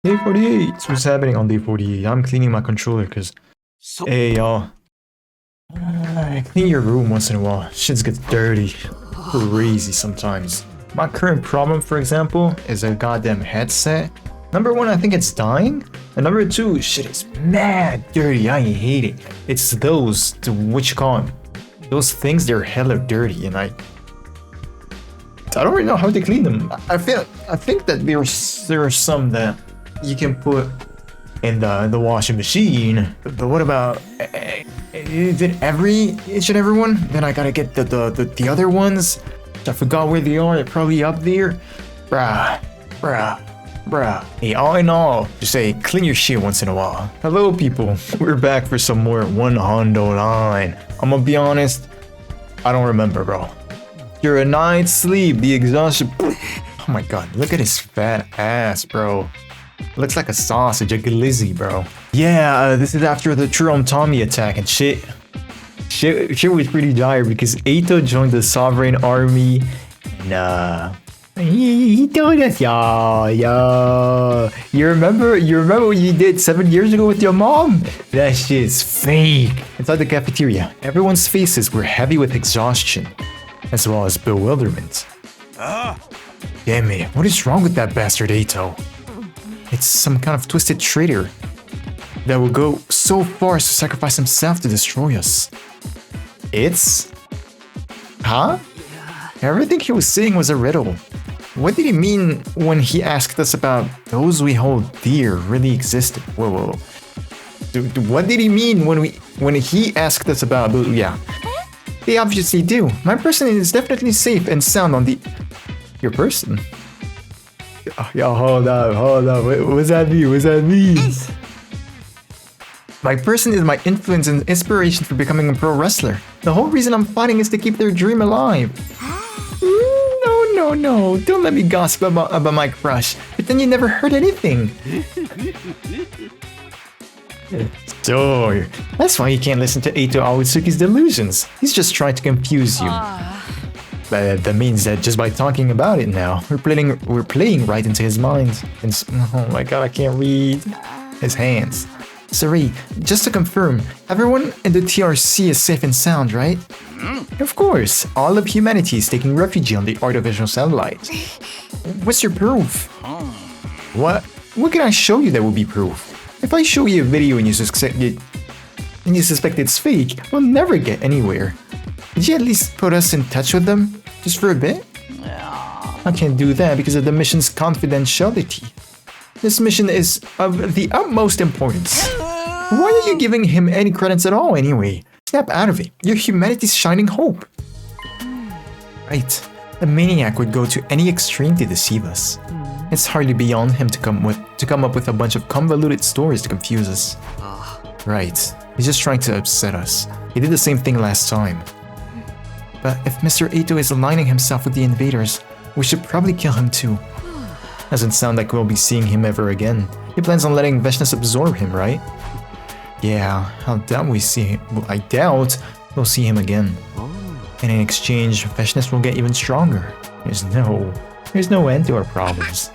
Day 48. What's happening on day 48? I'm cleaning my controller because, hey y'all, clean your room once in a while. Shit gets dirty, crazy sometimes. My current problem, for example, is a goddamn headset. Number one, I think it's dying. And number two, shit is mad dirty. I hate it. It's those, what you call them? Those things, they're hella dirty, and I don't really know how to clean them. I think that there are some that you can put in the washing machine. But what about is it each and every one? Then I gotta get the other ones. I forgot where they are. They're probably up there. Bruh. Hey, all in all, just say clean your shit once in a while. Hello, people. We're back for some more hundredline. I'm gonna be honest, I don't remember, bro. You're a night's sleep, the exhaustion. Oh my god, look at his fat ass, bro. Looks like a sausage, a glizzy, bro. Yeah, this is after the True Tommy attack and shit. Shit was pretty dire because Eito joined the Sovereign Army and he told us, yo. You remember what you did 7 years ago with your mom? That shit's fake. Inside the cafeteria, everyone's faces were heavy with exhaustion, as well as bewilderment. Damn it, what is wrong with that bastard Eito? It's some kind of twisted traitor that will go so far as to sacrifice himself to destroy us. It's? Huh? Everything he was saying was a riddle. What did he mean when he asked us about those we hold dear really existed? Whoa. What did he mean when he asked us about those? Yeah. They obviously do. My person is definitely safe and sound on the... Your person? Yo, hold up. What's that mean? My person is my influence and inspiration for becoming a pro wrestler. The whole reason I'm fighting is to keep their dream alive. No. Don't let me gossip about my crush. But then you never heard anything. So, that's why you can't listen to Eito Awatsuki's delusions. He's just trying to confuse you. But that means that just by talking about it now, we're playing right into his mind. And oh my god, I can't read his hands. Sari, just to confirm, everyone in the TRC is safe and sound, right? Of course, all of humanity is taking refuge on the artificial satellite. What's your proof? What can I show you that will be proof? If I show you a video and you suspect it's fake, we'll never get anywhere. Did you at least put us in touch with them? Just for a bit? I can't do that because of the mission's confidentiality. This mission is of the utmost importance. Why are you giving him any credits at all anyway? Snap out of it. You're humanity's shining hope. Right. The maniac would go to any extreme to deceive us. It's hardly beyond him to come up with a bunch of convoluted stories to confuse us. Right. He's just trying to upset us. He did the same thing last time. But if Mr. Eito is aligning himself with the invaders, we should probably kill him too. Doesn't sound like we'll be seeing him ever again. He plans on letting Veshness absorb him, right? Yeah, I doubt we'll see him again. And in exchange, Veshness will get even stronger. There's no end to our problems.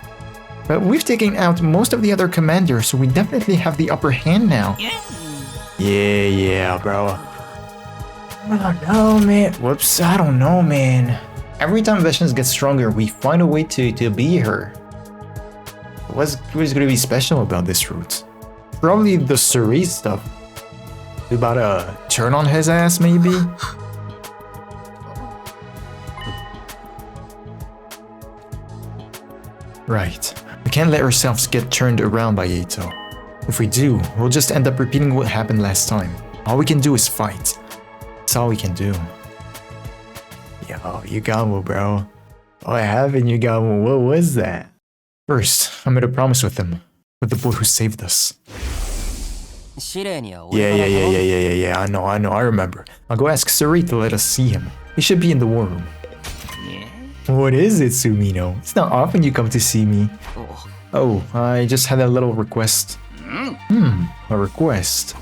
But we've taken out most of the other commanders, so we definitely have the upper hand now. Yeah, bro. I don't know, man. Whoops, I don't know, man. Every time Veshness gets stronger, we find a way to beat her. What's gonna be special about this route? Probably the Cerise stuff. We about to turn on his ass, maybe? Right. We can't let ourselves get turned around by Eito. If we do, we'll just end up repeating what happened last time. All we can do is fight. That's all we can do. Yo, Yugamo, bro. What happened, Yugamo? What was that? First, I made a promise with him. With the boy who saved us. Yeah, I know, I remember. I'll go ask Suri to let us see him. He should be in the war room. What is it, Sumino? It's not often you come to see me. Oh, I just had a little request. A request?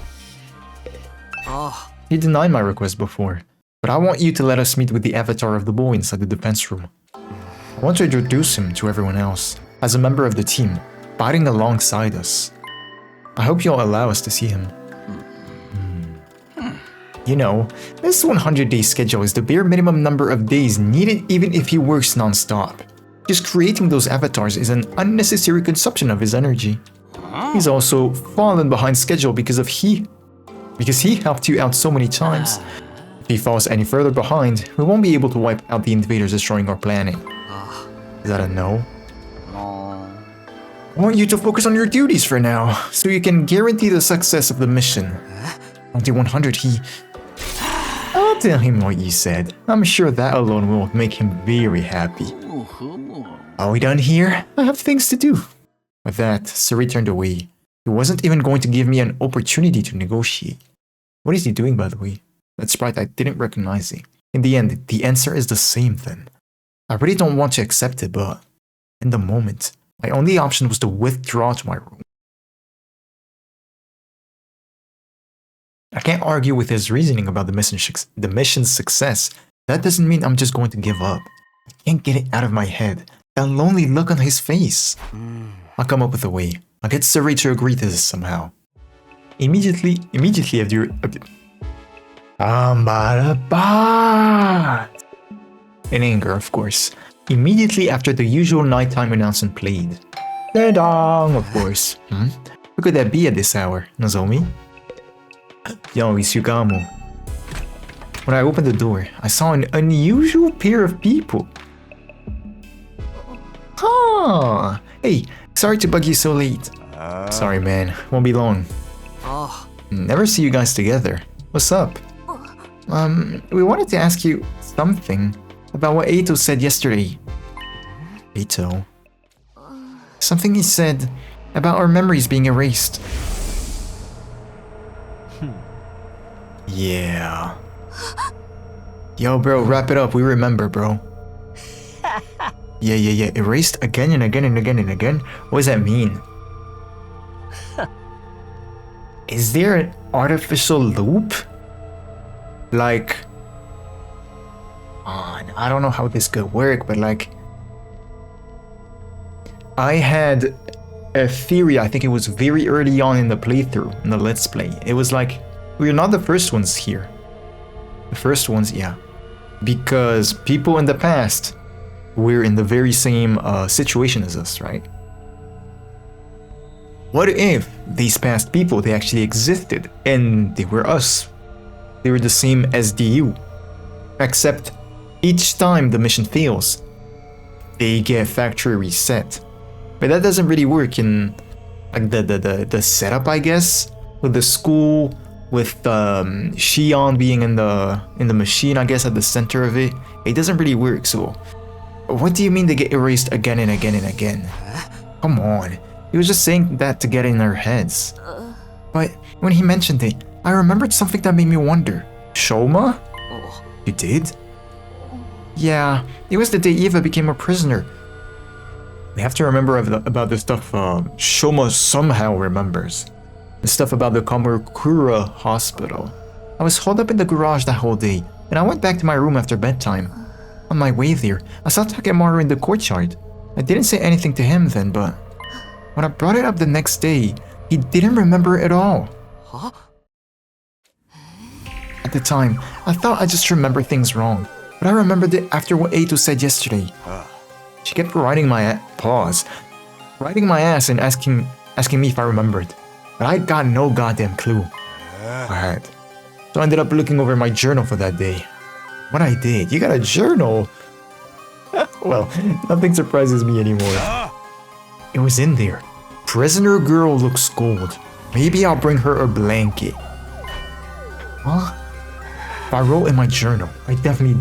You denied my request before, but I want you to let us meet with the avatar of the boy inside the defense room. I want to introduce him to everyone else. As a member of the team, spotting alongside us. I hope you'll allow us to see him. You know, this 100-day schedule is the bare minimum number of days needed even if he works non-stop. Just creating those avatars is an unnecessary consumption of his energy. He's also fallen behind schedule because he helped you out so many times. If he falls any further behind, we won't be able to wipe out the invaders destroying our planet. Is that a no? I want you to focus on your duties for now, so you can guarantee the success of the mission. On day 100, I'll tell him what you said. I'm sure that alone will make him very happy. Are we done here? I have things to do. With that, Suri turned away. He wasn't even going to give me an opportunity to negotiate. What is he doing, by the way? That sprite I didn't recognize it. In the end, the answer is the same then. I really don't want to accept it, but in the moment, my only option was to withdraw to my room. I can't argue with his reasoning about the mission's success. That doesn't mean I'm just going to give up. I can't get it out of my head. That lonely look on his face. I'll come up with a way. I'll get Suri to agree to this somehow. Immediately after in anger, of course. Immediately after the usual nighttime announcement played. Ding-dong, of course. Who could that be at this hour? Nozomi? Yo, it's Yugamo. When I opened the door, I saw an unusual pair of people. Huh. Hey, sorry to bug you so late. Sorry, man. Won't be long. Never see you guys together. What's up? We wanted to ask you something about what Eito said yesterday. Eito? Something he said about our memories being erased. Yeah. Yo, bro, wrap it up. We remember, bro. Yeah. Erased again and again and again and again? What does that mean? Is there an artificial loop? Like... I don't know how this could work, but like... I had a theory, I think it was very early on in the playthrough, in the Let's Play. It was like, we're not the first ones here. The first ones, yeah. Because people in the past were in the very same situation as us, right? What if these past people, they actually existed and they were us? They were the same SDU. Except each time the mission fails, they get factory reset. But that doesn't really work in like the setup, I guess, with the school, with Shion being in the machine, I guess, at the center of it. It doesn't really work. So, what do you mean they get erased again and again and again? Come on, he was just saying that to get in our heads. But when he mentioned it, I remembered something that made me wonder. Shoma? You did? Yeah, it was the day Eva became a prisoner. We have to remember about the stuff Shoma somehow remembers. The stuff about the Kamakura hospital. I was holed up in the garage that whole day, and I went back to my room after bedtime. On my way there, I saw Takemaru in the courtyard. I didn't say anything to him then, but when I brought it up the next day, he didn't remember at all. At the time, I thought I just remembered things wrong, but I remembered it after what Eito said yesterday. She kept riding my ass and asking me if I remembered, but I got no goddamn clue. Alright, so I ended up looking over my journal for that day. What I did? You got a journal? Well, nothing surprises me anymore. It was in there. Prisoner girl looks cold. Maybe I'll bring her a blanket. Huh? If I wrote in my journal, I definitely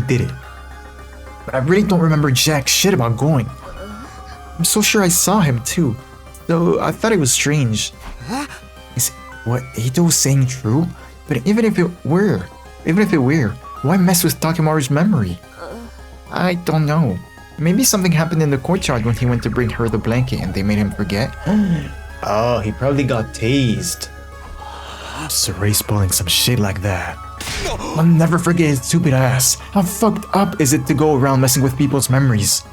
did it. But I really don't remember jack shit about going. I'm so sure I saw him too, though I thought it was strange. Is what Eito was saying true? But even if it were, why mess with Takemaru's memory? I don't know. Maybe something happened in the courtyard when he went to bring her the blanket and they made him forget. Oh, he probably got tased. Suray's pulling some shit like that. I'll never forget his stupid ass. How fucked up is it to go around messing with people's memories?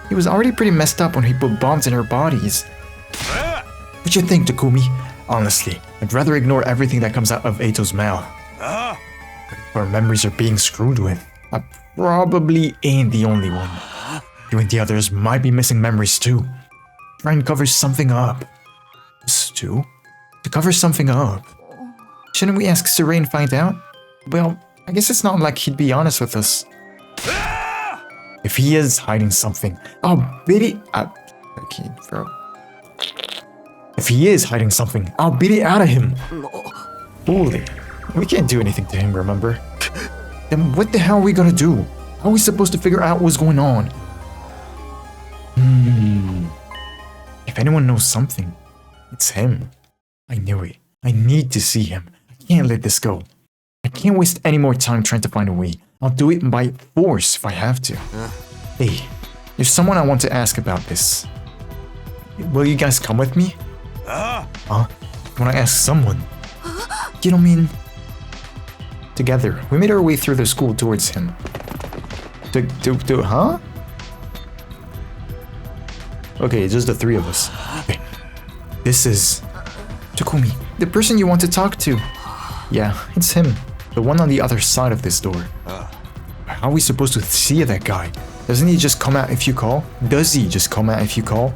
He was already pretty messed up when he put bombs in our bodies. What you think, Takumi? Honestly, I'd rather ignore everything that comes out of Eito's mouth. Our memories are being screwed with. I probably ain't the only one. You and the others might be missing memories too. Try and cover something up. Stu? To cover something up? Shouldn't we ask Saray and find out? Well, I guess it's not like he'd be honest with us. If he is hiding something, I'll beat it. Okay, bro. If he is hiding something, I'll beat it out of him. Holy, we can't do anything to him, remember? Then what the hell are we gonna do? How are we supposed to figure out what's going on? If anyone knows something, it's him. I knew it. I need to see him. I can't let this go. I can't waste any more time trying to find a way. I'll do it by force if I have to. Hey, there's someone I want to ask about this. Will you guys come with me? When I ask someone. You don't mean... Together, we made our way through the school towards him. Huh? Okay, just the three of us. Okay. This is... Takumi, the person you want to talk to. Yeah, it's him. The one on the other side of this door. How are we supposed to see that guy? Doesn't he just come out if you call? Does he just come out if you call?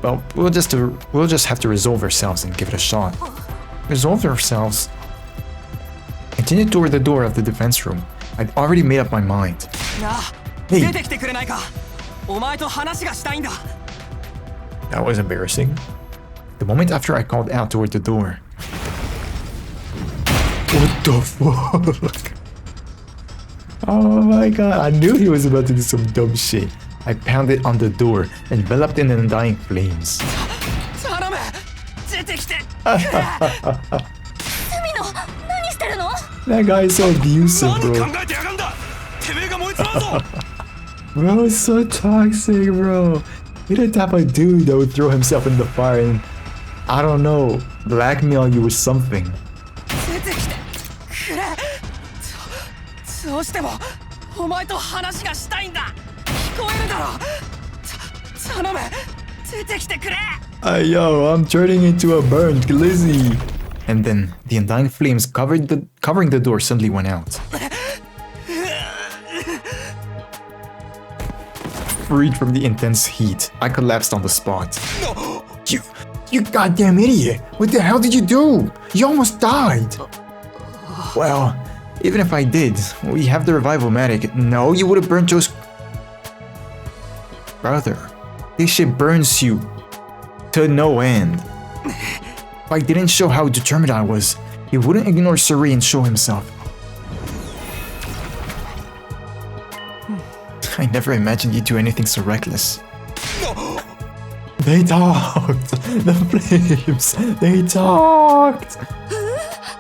Well, we'll just have to resolve ourselves and give it a shot. Resolve ourselves? Continued toward the door of the defense room. I'd already made up my mind. Hey! That was embarrassing. The moment after I called out toward the door. What the fuck? Oh my god, I knew he was about to do some dumb shit. I pounded on the door, enveloped in undying flames. That guy is so abusive, bro. Bro, it's so toxic, bro. You're the type of dude that would throw himself in the fire and, I don't know, blackmail you with something. Yo, I'm turning into a burnt glizzy. And then the undying flames covering the door suddenly went out. Freed from the intense heat, I collapsed on the spot. You goddamn idiot! What the hell did you do? You almost died! Well, even if I did, we have the revival medic. No, you would have burnt yours. Brother, this shit burns you to no end. If I didn't show how determined I was, he wouldn't ignore Saray and show himself. I never imagined you'd do anything so reckless. They talked! The flames! They talked!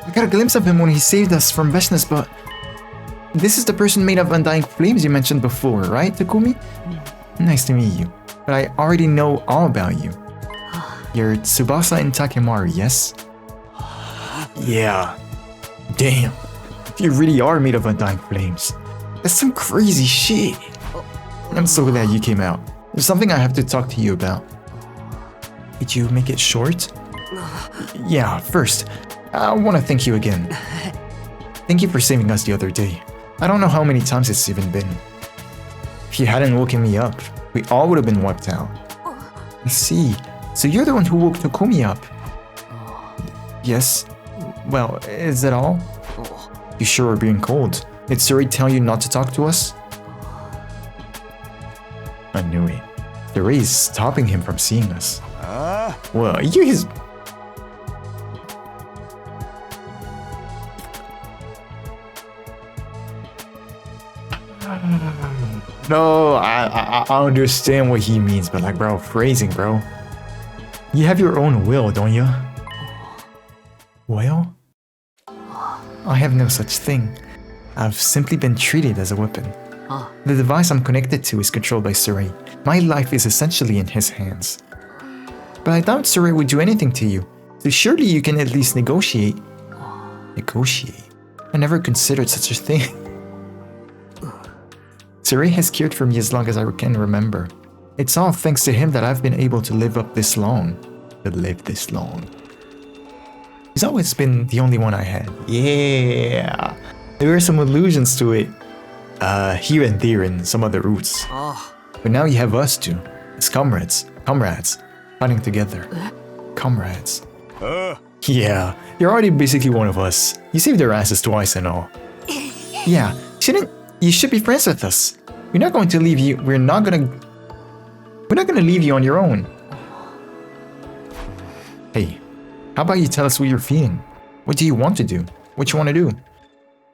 I got a glimpse of him when he saved us from Veshna's, but... This is the person made of undying flames you mentioned before, right, Takumi? Nice to meet you. But I already know all about you. You're Tsubasa and Takemaru, yes? Yeah. Damn. You really are made of undying flames. That's some crazy shit. I'm so glad you came out. There's something I have to talk to you about. Did you make it short? Yeah, first, I want to thank you again. Thank you for saving us the other day. I don't know how many times it's even been. If you hadn't woken me up, we all would have been wiped out. I see. So you're the one who woke Takumi up? Yes. Well, is that all? You sure are being cold. Did Saray tell you not to talk to us? I knew it. Saray is stopping him from seeing us. Well, he's... No, I understand what he means, but like, bro, phrasing, bro. You have your own will, don't you? Will? I have no such thing. I've simply been treated as a weapon. The device I'm connected to is controlled by Saray. My life is essentially in his hands. But I doubt Saray would do anything to you, so surely you can at least negotiate. Negotiate? I never considered such a thing. Saray has cared for me as long as I can remember. It's all thanks to him that I've been able to live up this long. To live this long. He's always been the only one I had. Yeah. There were some allusions to it here and there in some other roots. But now you have us two. As comrades. Comrades. Fighting together. Comrades. Yeah, you're already basically one of us. You saved our asses twice and all. Yeah, you should be friends with us. We're not going to leave you. We're not gonna leave you on your own. Hey, how about you tell us what you're feeling? What do you want to do? What you want to do?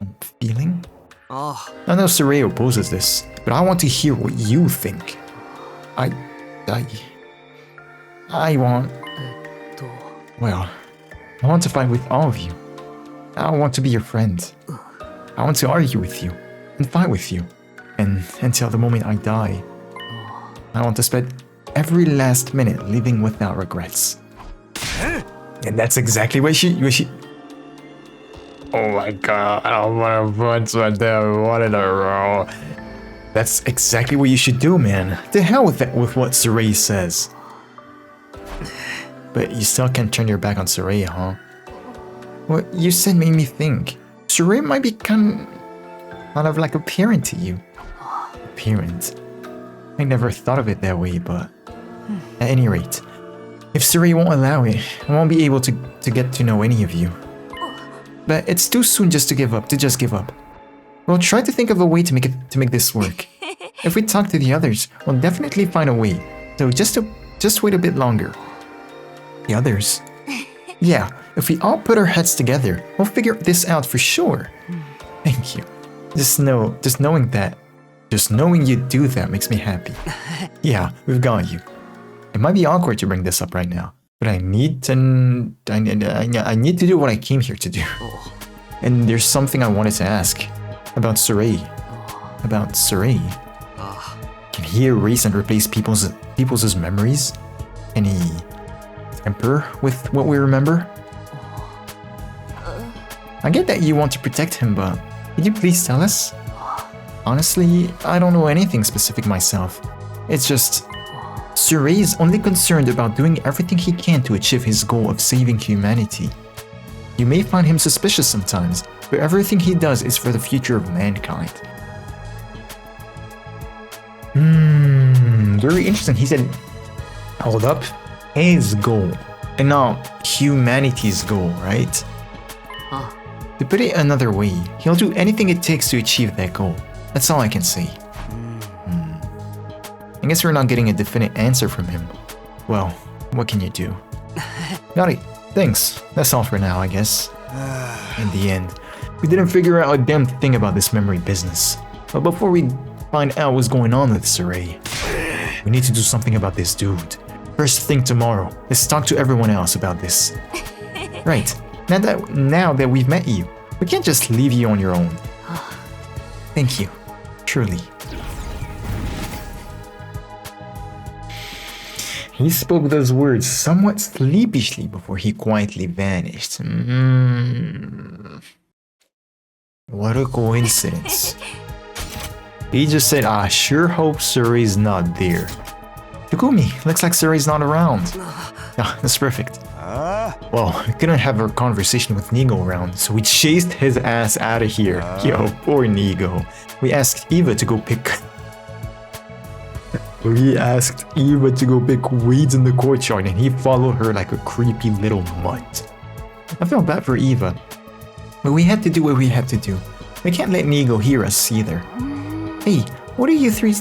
I'm feeling? I know Sarai opposes this, but I want to hear what you think. I want... Well, I want to fight with all of you. I want to be your friend. I want to argue with you and fight with you. And until the moment I die, I want to spend every last minute living without regrets. And that's exactly what she... Oh my god, I don't want to punch myself one in a row. That's exactly what you should do, man. To hell with that, with what Sarai says. But you still can't turn your back on Sarai, huh? What you said made me think. Sarai might be kind of like a parent to you. A parent? I never thought of it that way, but... At any rate, if Sarai won't allow it, I won't be able to get to know any of you. But it's too soon just to give up, We'll try to think of a way to make this work. If we talk to the others, we'll definitely find a way. So just wait a bit longer. The others? Yeah, if we all put our heads together, we'll figure this out for sure. Thank you. Just knowing you do that makes me happy. Yeah, we've got you. It might be awkward to bring this up right now, but I need to do what I came here to do. And there's something I wanted to ask about Sarai. Can he erase and replace people's memories? Can he temper with what we remember? I get that you want to protect him, but could you please tell us? Honestly, I don't know anything specific myself. It's just... Sarai is only concerned about doing everything he can to achieve his goal of saving humanity. You may find him suspicious sometimes, but everything he does is for the future of mankind. Very interesting. He said, hold up, his goal, and not humanity's goal, right? To put it another way, he'll do anything it takes to achieve that goal. That's all I can say. I guess we're not getting a definite answer from him. Well, what can you do? Got it. Thanks. That's all for now, I guess. In the end, we didn't figure out a damn thing about this memory business. But before we find out what's going on with Sarai, we need to do something about this dude. First thing tomorrow, let's talk to everyone else about this. Right. Now that we've met you, we can't just leave you on your own. Thank you. Truly. He spoke those words somewhat sleepishly before he quietly vanished. What a coincidence. He just said, I sure hope Surai's not there. Takumi, looks like Surai's not around. That's perfect. Well, we couldn't have our conversation with Nigo around, so we chased his ass out of here. Yo, poor Nigo. We asked Eva to go pick weeds in the courtyard, and he followed her like a creepy little mutt. I felt bad for Eva, but we had to do what we had to do. We can't let Nigo hear us either. Hey, what are you three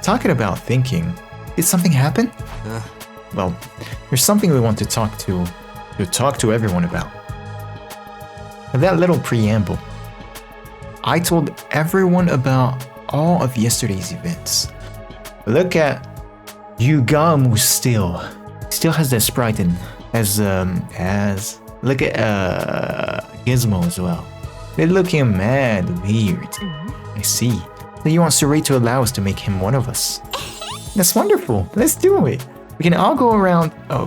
talking about thinking? Did something happen? Well, there's something we want to talk to everyone about. With that little preamble, I told everyone about all of yesterday's events. Look at Yugamu still has that sprite in look at Gizmo as well. They're looking mad weird. I see. So you want Sarai to allow us to make him one of us? That's wonderful. Let's do it. We can all go around. Oh,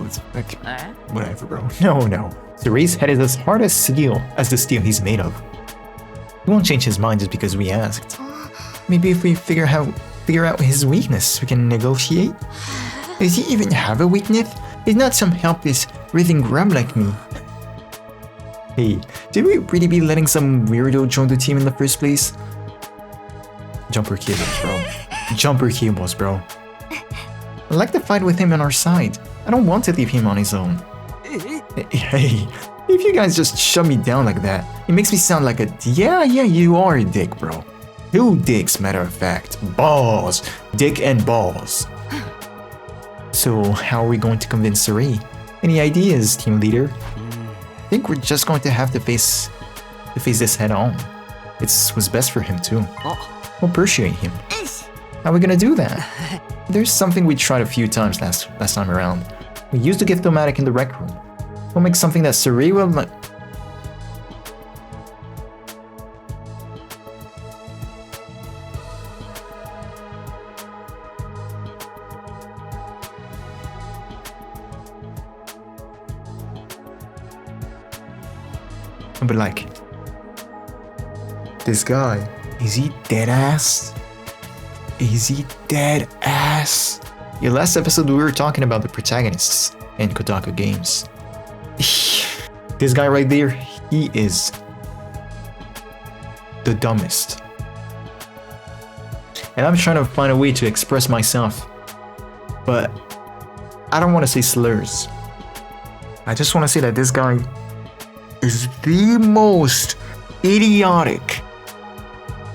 whatever, bro. No. Sarai's head is as hard as the steel he's made of. He won't change his mind just because we asked. Maybe if we figure figure out his weakness. We can negotiate. Does he even have a weakness? He's not some helpless, writhing grub like me. Hey, did we really be letting some weirdo join the team in the first place? Jumper cables, bro. Jumper cables, bro. I'd like to fight with him on our side. I don't want to leave him on his own. Hey, if you guys just shut me down like that, it makes me sound like a... Yeah, you are a dick, bro. 2 dicks, matter of fact. Balls. Dick and balls. So, how are we going to convince Saray? Any ideas, team leader? I think we're just going to have to face this head on. It's what's best for him too. We'll persuade him. How are we gonna do that? There's something we tried a few times last time around. We used the gift-o-matic in the rec room. We'll make something that Saray will like. But like, this guy, is he dead ass? Is he dead ass? Yeah, last episode we were talking about the protagonists in Kodaka games. This guy right there, he is the dumbest. And I'm trying to find a way to express myself, but I don't want to say slurs. I just want to say that this guy is the most idiotic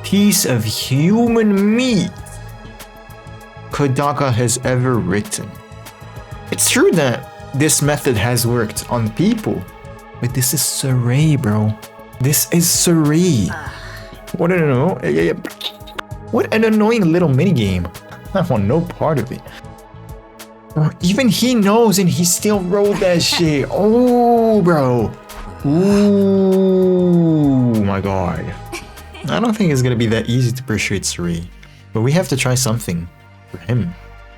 piece of human meat Kodaka has ever written. It's true that this method has worked on people, but this is Saray, bro. This is Saray. What an annoying little minigame. I want no part of it. Even he knows and he still rolled that shit. Oh, bro. Ooh, my god. I don't think it's gonna be that easy to persuade Saray, but we have to try something for him.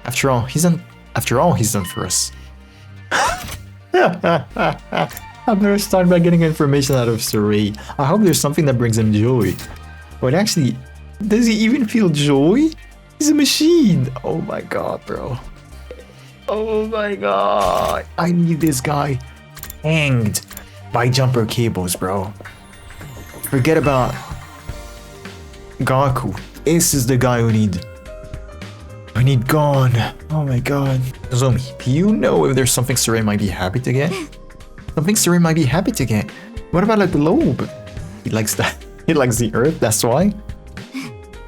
After all, he's done for us. I'm gonna start by getting information out of Saray. I hope there's something that brings him joy. But actually, does he even feel joy? He's a machine. Oh my god, bro. Oh my god. I need this guy hanged by jumper cables, bro. Forget about Gaku. This is the guy we need gone. Oh my god. Nozomi, do you know if there's something Saray might be happy to get? Something Saray might be happy to get. What about a globe? He likes that. He likes the earth, that's why.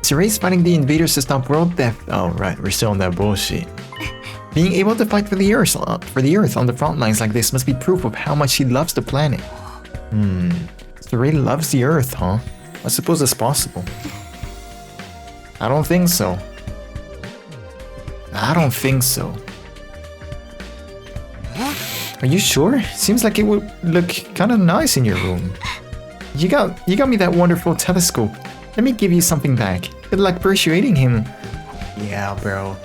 Saray's fighting the invaders to stop world death. Oh right, we're still on that bullshit. Being able to fight for the earth on the front lines like this must be proof of how much he loves the planet. Saray loves the earth, huh? I suppose that's possible. I don't think so. I don't think so. Are you sure? Seems like it would look kind of nice in your room. You got me that wonderful telescope. Let me give you something back. Good luck persuading him. Yeah, bro.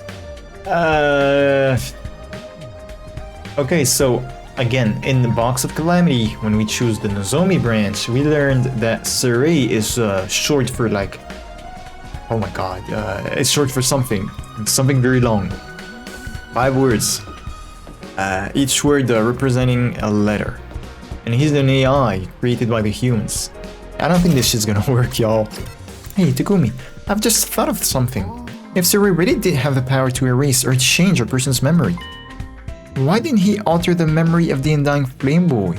Okay, so again, in the Box of Calamity, when we choose the Nozomi branch, we learned that Saray is short for like... Oh my god, it's short for something. Something very long. 5 words. Each word representing a letter. And he's an AI created by the humans. I don't think this shit's gonna work, y'all. Hey, Takumi, I've just thought of something. If Saray really did have the power to erase or change a person's memory, why didn't he alter the memory of the Undying Flame Boy?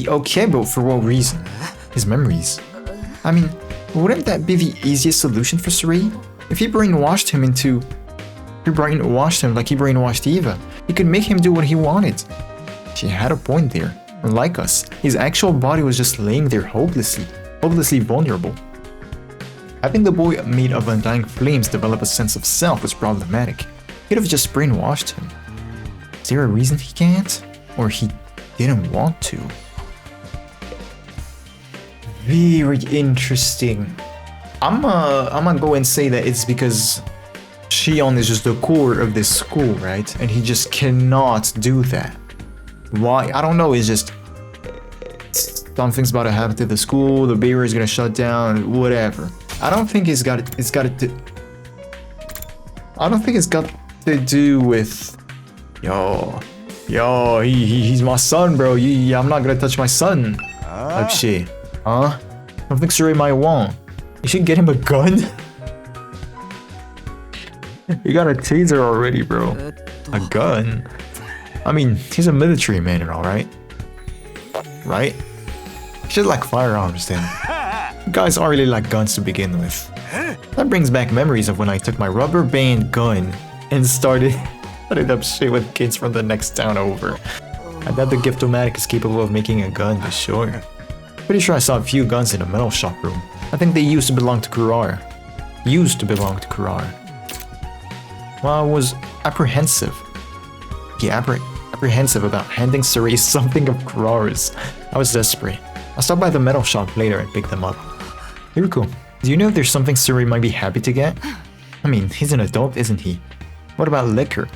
Okay, but for what reason? His memories. I mean, wouldn't that be the easiest solution for Saray? If he brainwashed him like he brainwashed Eva, he could make him do what he wanted. She had a point there. Unlike us, his actual body was just laying there hopelessly vulnerable. Having the boy made of undying flames develop a sense of self was problematic. He could have just brainwashed him. Is there a reason he can't? Or he didn't want to? Very interesting. I'm gonna go and say that it's because Shion is just the core of this school, right? And he just cannot do that. Why? I don't know, it's just... Something's about to happen to the school, the barrier is gonna shut down, whatever. I don't think it's got to do with... Yo, he's my son, bro. I'm not gonna touch my son. Type shit. Huh? I don't think Surrey might want. You should get him a gun. You got a taser already, bro. A gun? I mean, he's a military man and all, right? Right? He should like firearms then. Guys aren't really like guns to begin with. That brings back memories of when I took my rubber band gun and started up shit with kids from the next town over. I bet the Gift-O-Matic is capable of making a gun for sure. Pretty sure I saw a few guns in a metal shop room. I think they used to belong to Kurar. Well, I was apprehensive. Apprehensive about handing Surrey something of Kurar's. I was desperate. I'll stop by the metal shop later and pick them up. Hiruko, do you know if there's something Surrey might be happy to get? I mean, he's an adult, isn't he? What about liquor?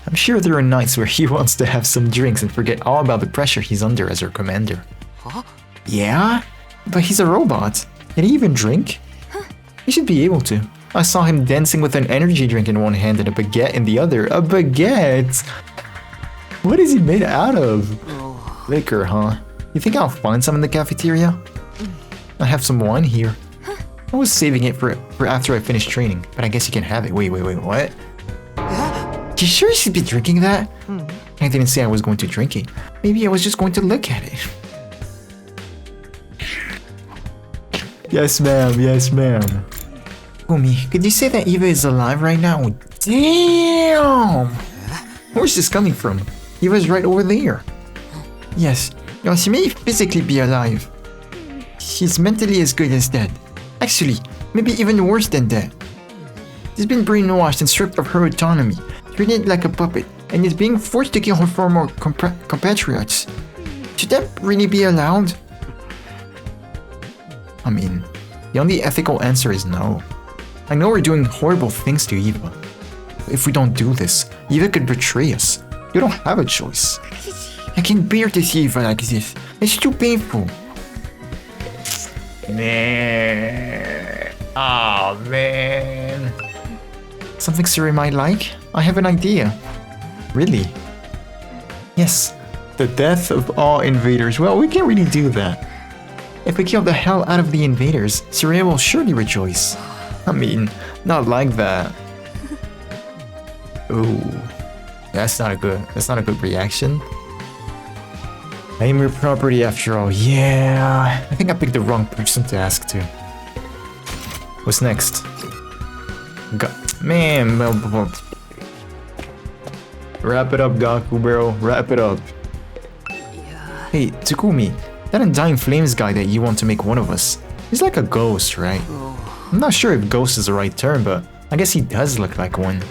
I'm sure there are nights where he wants to have some drinks and forget all about the pressure he's under as our commander. Huh? Yeah? But he's a robot. Can he even drink? He should be able to. I saw him dancing with an energy drink in one hand and a baguette in the other. A baguette? What is he made out of? Liquor, huh? You think I'll find some in the cafeteria? I have some wine here. I was saving it for after I finish training, but I guess you can have it. Wait, what? You sure you should be drinking that? I didn't say I was going to drink it. Maybe I was just going to look at it. Yes, ma'am. Umi, could you say that Eva is alive right now? Damn! Where's this coming from? Eva's right over there. Yes, well, she may physically be alive. She's mentally as good as dead. Actually, maybe even worse than that. She's been brainwashed and stripped of her autonomy, treated like a puppet, and is being forced to kill her former compatriots. Should that really be allowed? I mean, the only ethical answer is no. I know we're doing horrible things to Eva. If we don't do this, Eva could betray us. You don't have a choice. I can't bear to see Eva like this. It's too painful. Man. Oh, man. Something Surrey might like? I have an idea. Really? Yes. The death of all invaders. Well, we can't really do that. If we kill the hell out of the invaders, Surrey will surely rejoice. I mean, not like that. Ooh. That's not a good reaction. Name your property after all. Yeah. I think I picked the wrong person to ask to. What's next? Man, wrap it up, Gaku, bro. Wrap it up. Hey, Tsukumi, that Undying Flames guy that you want to make one of us, he's like a ghost, right? I'm not sure if ghost is the right term, but I guess he does look like one.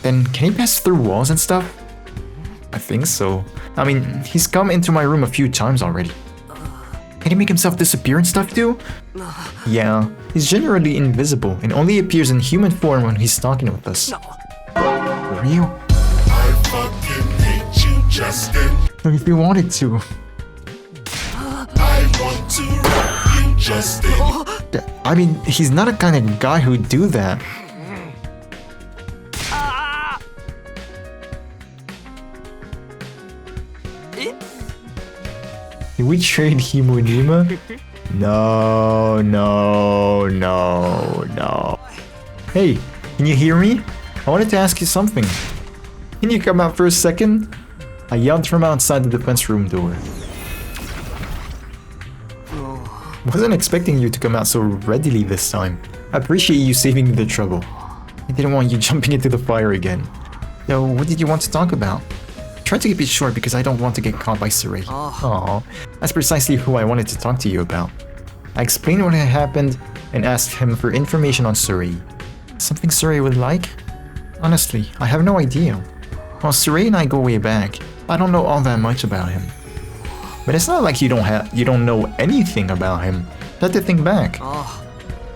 Then can he pass through walls and stuff? I think so. I mean, he's come into my room a few times already. Can he make himself disappear and stuff too? Yeah, he's generally invisible and only appears in human form when he's talking with us. For real? I fucking hate you, Justin. If you wanted to. I want to rock you, Justin. I mean, he's not a kind of guy who'd do that. Did we trade Himonima? No. Hey, can you hear me? I wanted to ask you something. Can you come out for a second? I yelled from outside the defense room door. Wasn't expecting you to come out so readily this time. I appreciate you saving me the trouble. I didn't want you jumping into the fire again. So, what did you want to talk about? Try to keep it short because I don't want to get caught by Surrey. Aww, that's precisely who I wanted to talk to you about. I explained what had happened and asked him for information on Surrey. Something Surrey would like? Honestly, I have no idea. While Surrey and I go way back, I don't know all that much about him. But it's not like you don't know anything about him. Try to think back.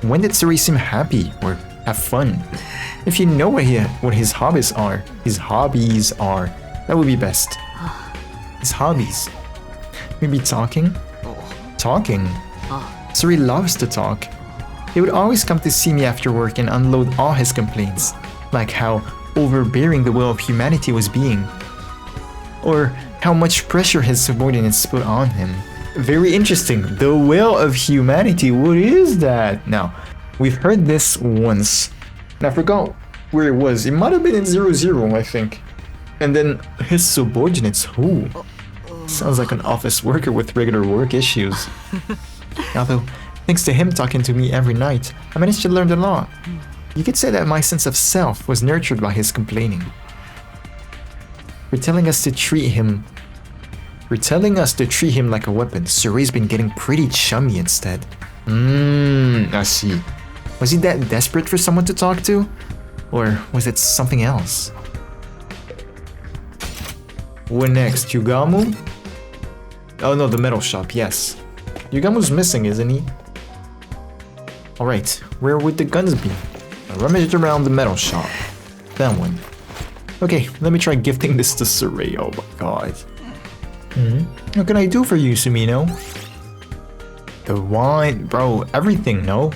When did Surrey seem happy or have fun? If you know what his hobbies are, that would be best. his hobbies. Maybe talking? Talking? Suri loves to talk. He would always come to see me after work and unload all his complaints, like how overbearing the will of humanity was being, or how much pressure his subordinates put on him. Very interesting. The will of humanity, what is that? Now, we've heard this once, and I forgot where it was. It might have been in 00, I think. And then his subordinates, who? Sounds like an office worker with regular work issues. Although, thanks to him talking to me every night, I managed to learn a lot. You could say that my sense of self was nurtured by his complaining. For telling us to treat him like a weapon, Suri's been getting pretty chummy instead. I see. Was he that desperate for someone to talk to? Or was it something else? What next? Yugamu? Oh no, the metal shop, yes. Yugamu's missing, isn't he? Alright, where would the guns be? I rummaged around the metal shop. That one. Okay, let me try gifting this to Suri. Oh my god. What can I do for you, Sumino? The wine, bro, everything, no?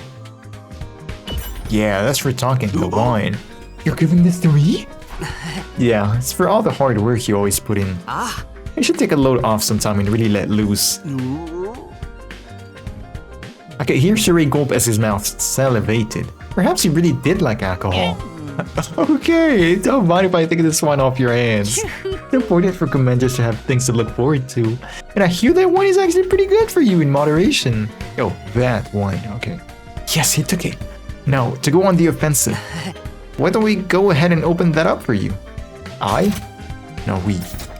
Yeah, that's for talking, the wine. You're giving this to me? Yeah, it's for all the hard work you always put in. I should take a load off sometime and really let loose. I could hear Suri gulp as his mouth salivated. Perhaps he really did like alcohol. Okay, don't mind if I take this wine off your hands. It's important for commanders to have things to look forward to. And I hear that wine is actually pretty good for you in moderation. Oh, that wine, okay. Yes, he took it. Now, to go on the offensive, why don't we go ahead and open that up for you? I? No, we.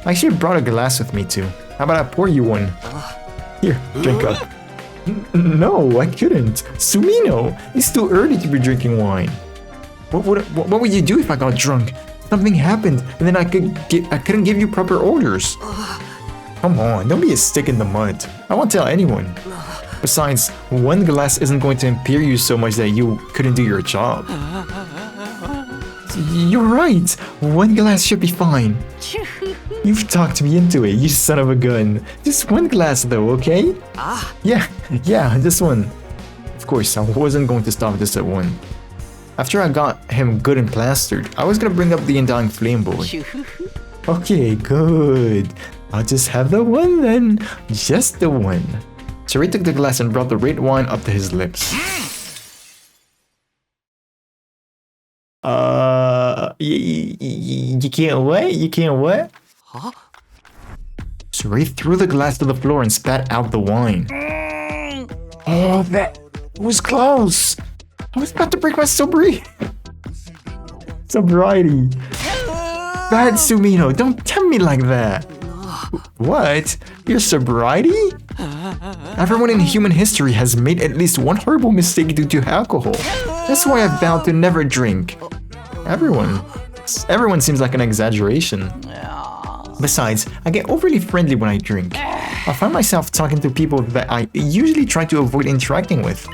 I actually brought a glass with me too. How about I pour you one? Here, drink up. No, I couldn't. Sumino, it's too early to be drinking wine. What would you do if I got drunk? Something happened, and then I couldn't give you proper orders. Come on, don't be a stick in the mud. I won't tell anyone. Besides, one glass isn't going to impair you so much that you couldn't do your job. You're right. One glass should be fine. You've talked me into it, you son of a gun. Just one glass though, okay? Yeah, this one. Of course, I wasn't going to stop this at one. After I got him good and plastered, I was gonna bring up the Undying Flame Boy. Okay, good. I'll just have the one then. Just the one. Suri took the glass and brought the red wine up to his lips. You can't what? You can't what? Suri threw the glass to the floor and spat out the wine. Oh, that was close. I was about to break my sobriety. Bad Sumino, don't tempt me like that. What? Your sobriety? Everyone in human history has made at least one horrible mistake due to alcohol. That's why I vowed to never drink. Everyone seems like an exaggeration. Besides, I get overly friendly when I drink. I find myself talking to people that I usually try to avoid interacting with.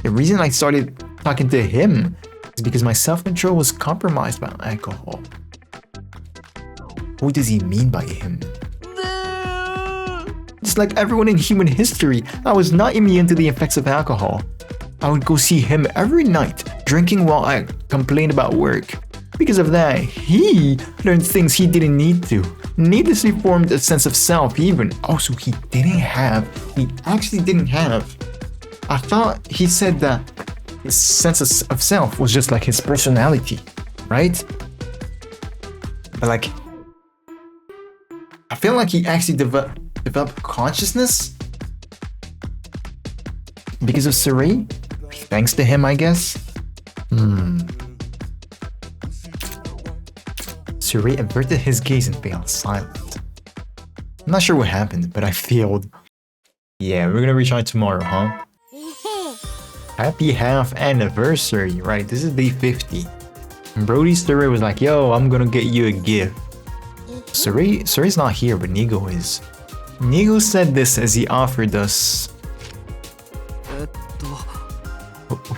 The reason I started talking to him is because my self-control was compromised by alcohol. What does he mean by him? Just like everyone in human history, I was not immune to the effects of alcohol. I would go see him every night, drinking while I complained about work. Because of that, he learned things he didn't need to. Needlessly formed a sense of self even. Also, he actually didn't have. I thought he said that his sense of self was just like his personality, right? But like, I feel like he actually developed consciousness because of Suri. Thanks to him, I guess. Suri averted his gaze and fell silent. I'm not sure what happened, but I failed. Yeah, we're gonna retry tomorrow, huh? Happy half anniversary, right? This is day 50. And Brody's story was like, yo, I'm gonna get you a gift. Suri's not here, but Nigo is. Nigo said this as he offered us...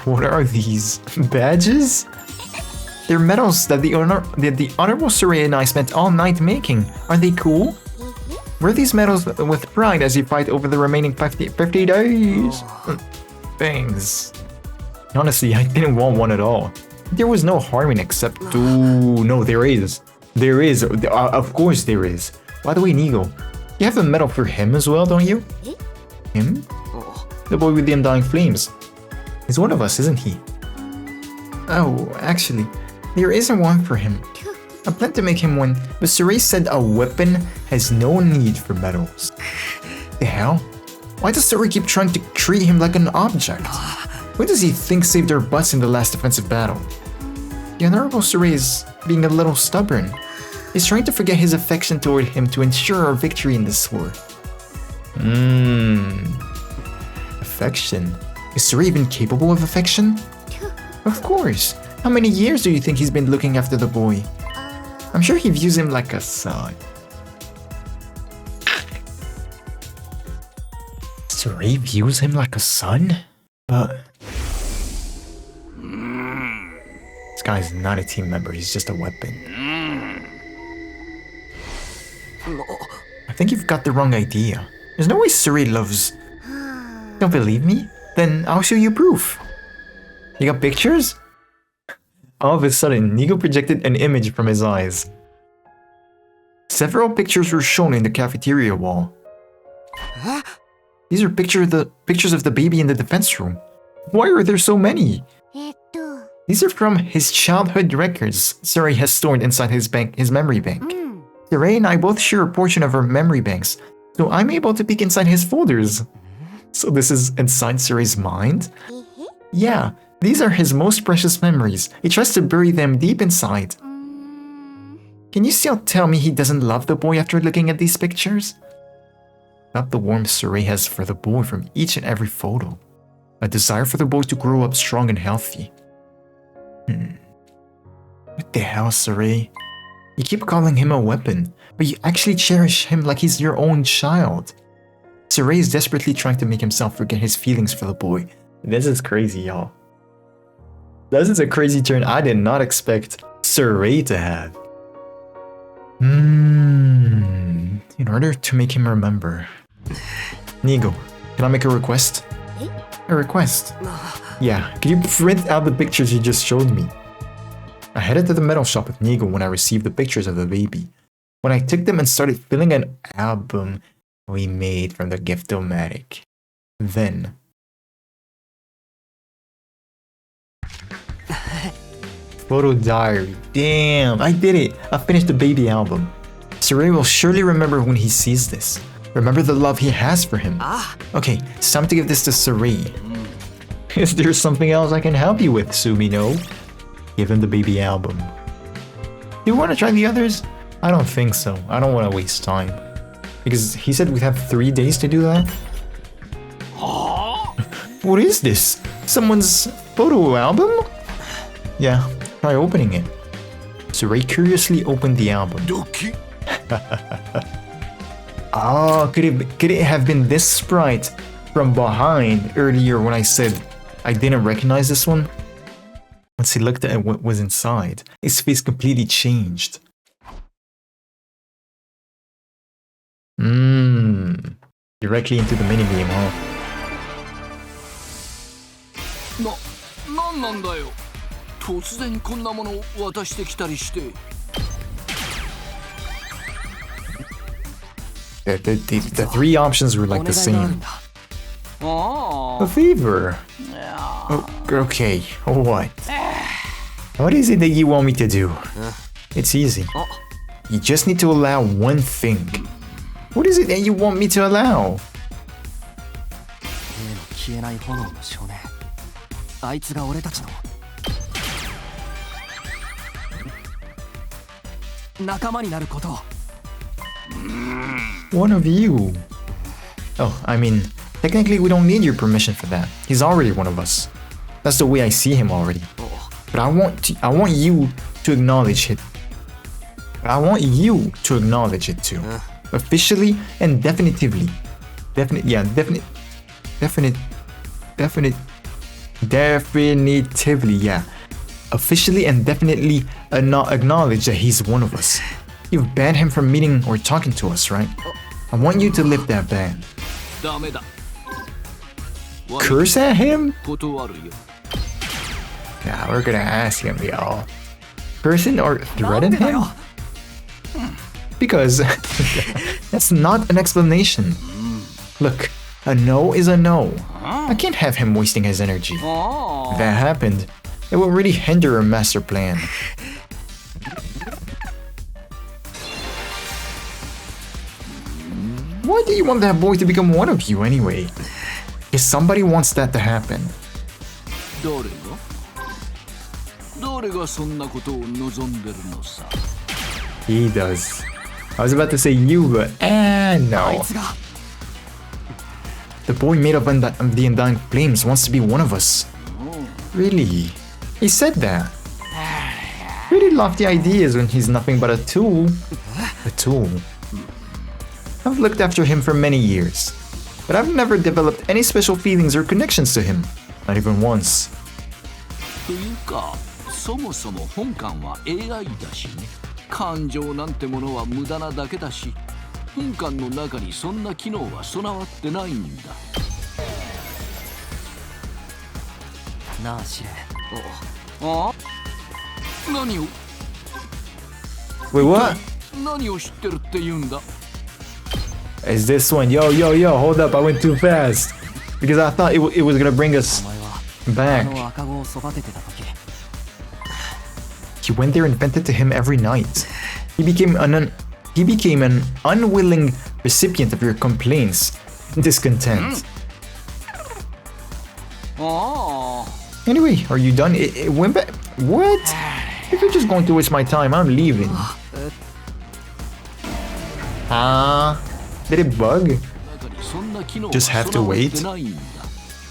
What are these? Badges? They're medals that the Honorable Suri and I spent all night making. Are they cool? Wear these medals with pride as you fight over the remaining 50 days. Thanks. Honestly, I didn't want one at all. There was no harm in except to... No, there is. There is. Of course there is. By the way, Nigo, you have a medal for him as well, don't you? Him? The boy with the undying flames. He's one of us, isn't he? Oh, actually, there isn't one for him. I plan to make him one, but Surei said a weapon has no need for medals. The hell? Why does Surei keep trying to treat him like an object? What does he think saved our butts in the last defensive battle? The Honorable Surei is being a little stubborn. He's trying to forget his affection toward him to ensure our victory in this war. Affection? Is Surei even capable of affection? Of course. How many years do you think he's been looking after the boy? I'm sure he views him like a son. Surei views him like a son? But... This guy's not a team member, he's just a weapon. I think you've got the wrong idea. There's no way Surei loves... Don't believe me? Then I'll show you proof. You got pictures? All of a sudden, Nigo projected an image from his eyes. Several pictures were shown in the cafeteria wall. These are pictures of the baby in the defense room. Why are there so many? These are from his childhood records Surei has stored inside his memory bank. Surei and I both share a portion of our memory banks, so I'm able to peek inside his folders. So this is inside Surei's mind? Yeah, these are his most precious memories. He tries to bury them deep inside. Can you still tell me he doesn't love the boy after looking at these pictures? Not the warmth Surei has for the boy from each and every photo. A desire for the boy to grow up strong and healthy. What the hell, Surei? You keep calling him a weapon, but you actually cherish him like he's your own child. Surei is desperately trying to make himself forget his feelings for the boy. This is crazy, y'all. This is a crazy turn I did not expect Surei to have. In order to make him remember. Nigo, can I make a request? A request? Yeah, can you print out the pictures you just showed me? I headed to the metal shop with Nigo when I received the pictures of the baby. When I took them and started filling an album we made from the gift-o-matic. Then... Photo diary. Damn, I did it! I finished the baby album. Surei will surely remember when he sees this. Remember the love he has for him. Okay, it's time to give this to Surei. Is there something else I can help you with, Sumino? Give him the baby album. Do you want to try the others? I don't think so. I don't want to waste time. Because he said we'd have 3 days to do that? What is this? Someone's photo album? Yeah, try opening it. Surei curiously opened the album. Oh, could it have been this sprite from behind earlier when I said I didn't recognize this one? Once he looked at what was inside, his face completely changed. Directly into the minigame, huh? The 3 options were like the same. A favor. Oh, okay, what? What is it that you want me to do? It's easy. You just need to allow one thing. What is it that you want me to allow? One of you. Oh, I mean, technically we don't need your permission for that. He's already one of us. That's the way I see him already. But I want you to acknowledge it. I want you to acknowledge it too. Officially and definitively. Definitively, yeah. Officially and definitely acknowledge that he's one of us. You've banned him from meeting or talking to us, right? I want you to lift that ban. ダメだ Curse at him? 断るよ Nah, we're gonna ask him, y'all. Person or threaten him? Because that's not an explanation. Look, a no is a no. I can't have him wasting his energy. If that happened, it will really hinder our master plan. Why do you want that boy to become one of you anyway? If somebody wants that to happen. 誰がそんなことを望んでるのさ He does. I was about to say you, but no. The boy made of the Undying Flames wants to be one of us. Really? He said that. Really lofty ideas when he's nothing but a tool. A tool. I've looked after him for many years, but I've never developed any special feelings or connections to him. Not even once. というかそもそも本館は AI だしね感情なんてものは無駄なだけだし本館の中にそんな機能は備わってないんだなあシレあ何を Wait, what? 何を知ってるって言うんだ Is this one? Yo, hold up, I went too fast. Because I thought it was gonna bring us back. You went there and vented to him every night. He became an unwilling recipient of your complaints and discontent. Anyway, are you done? It went back. What? If you're just going to waste my time, I'm leaving. Did it bug? Just have to wait?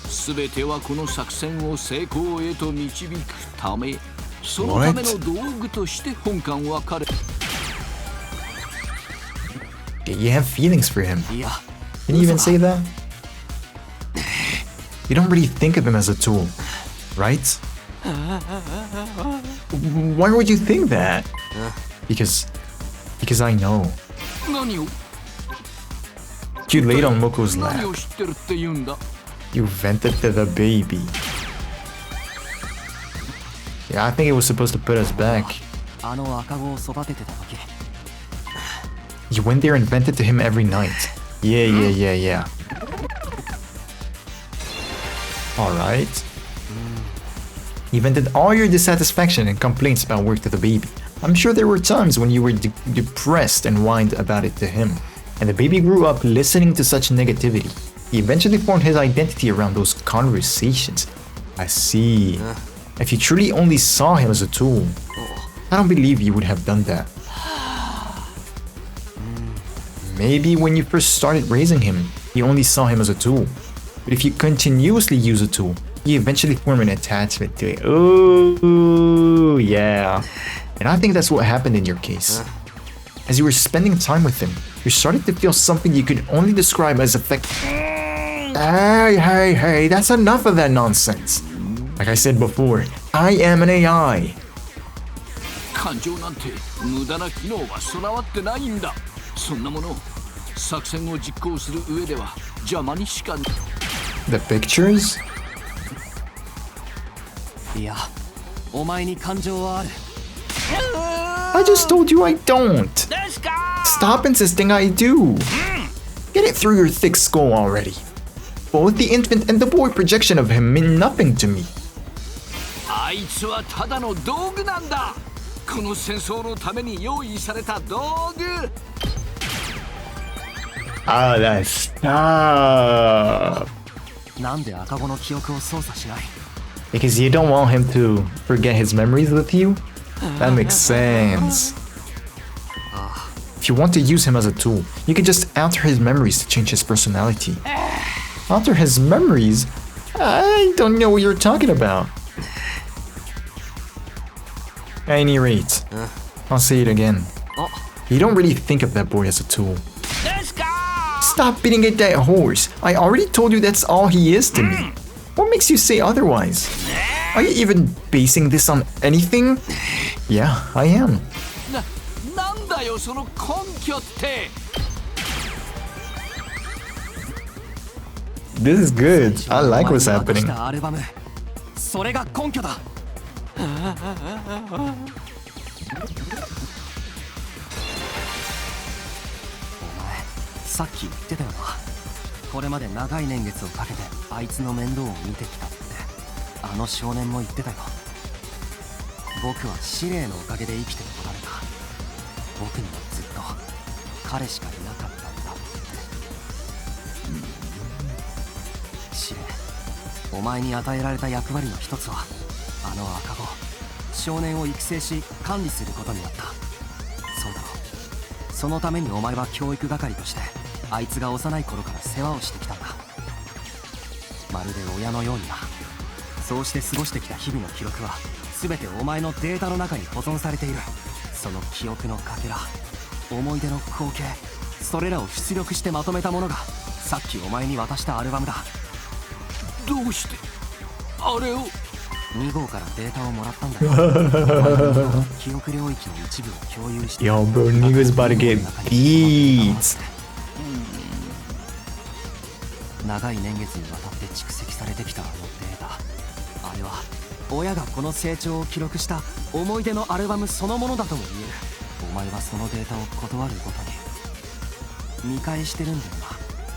全てはこの作戦を成功へと導くためそのための道具として本館は彼 You have feelings for him. Can you even say that? You don't really think of him as a tool, right? Why would you think that? Because I know. You laid on Moko's lap. You vented to the baby. Yeah, I think it was supposed to put us back. You went there and vented to him every night. Yeah. Alright. You vented all your dissatisfaction and complaints about work to the baby. I'm sure there were times when you were depressed and whined about it to him. And the baby grew up listening to such negativity. He eventually formed his identity around those conversations. I see. If you truly only saw him as a tool, I don't believe you would have done that. Maybe when you first started raising him, you only saw him as a tool. But if you continuously use a tool, you eventually form an attachment to it. Oh, yeah. And I think that's what happened in your case. As you were spending time with him, you started to feel something you could only describe as affecting. Hey, that's enough of that nonsense. Like I said before, I am an AI. 感情なんて無駄な機能は備わってないんだ。そんなもの作戦を実行する上では邪魔にしか。The pictures? いや、お前に感情はある。I just told you I don't. Stop insisting I do. Get it through your thick skull already. Both the infant and the boy projection of him mean nothing to me. あいつはただの道具なんだ。この戦争のために用意された道具。That's stop. なんで赤子の記憶を操作しない？ Because you don't want him to forget his memories with you? That makes sense. If you want to use him as a tool, you can just alter his memories to change his personality. Alter his memories? I don't know what you're talking about. At any rate, I'll say it again. You don't really think of that boy as a tool. Stop beating a dead horse. I already told you that's all he is to me. What makes you say otherwise? Are you even basing this on anything? Yeah, I am. This is good. I like what's お前に渡 happening. したアルバム、それが根拠だ。お前、さっき言ってたよな。これまで長い年月をかけてあいつの面倒を見てきたって。あの少年も言ってたよ。僕は司令のおかげで生きてこられた。僕にはずっと彼しかいなかったんだって。司令、お前に与えられた役割の一つはあの赤子少年を育成し管理することになった。そうだろう。そのためにお前は教育係としてあいつが幼い頃から世話をしてきたんだ。まるで親のようにな。そうして過ごしてきた日々の記録は全てお前のデータの中に保存されている。その記憶のかけら、思い出の光景、それらを出力してまとめたものがさっきお前に渡したアルバムだ。どうしてあれを。2号からデータをもらったんだよ。記憶領域の一部を共有して。 Yo, bro, niggas about to get beat. 長い年月にわたって蓄積されてきたあのデータ、あれは親がこの成長を記録した思い出のアルバムそのものだとも言える。お前はそのデータを断るごとに見返してるんだよな。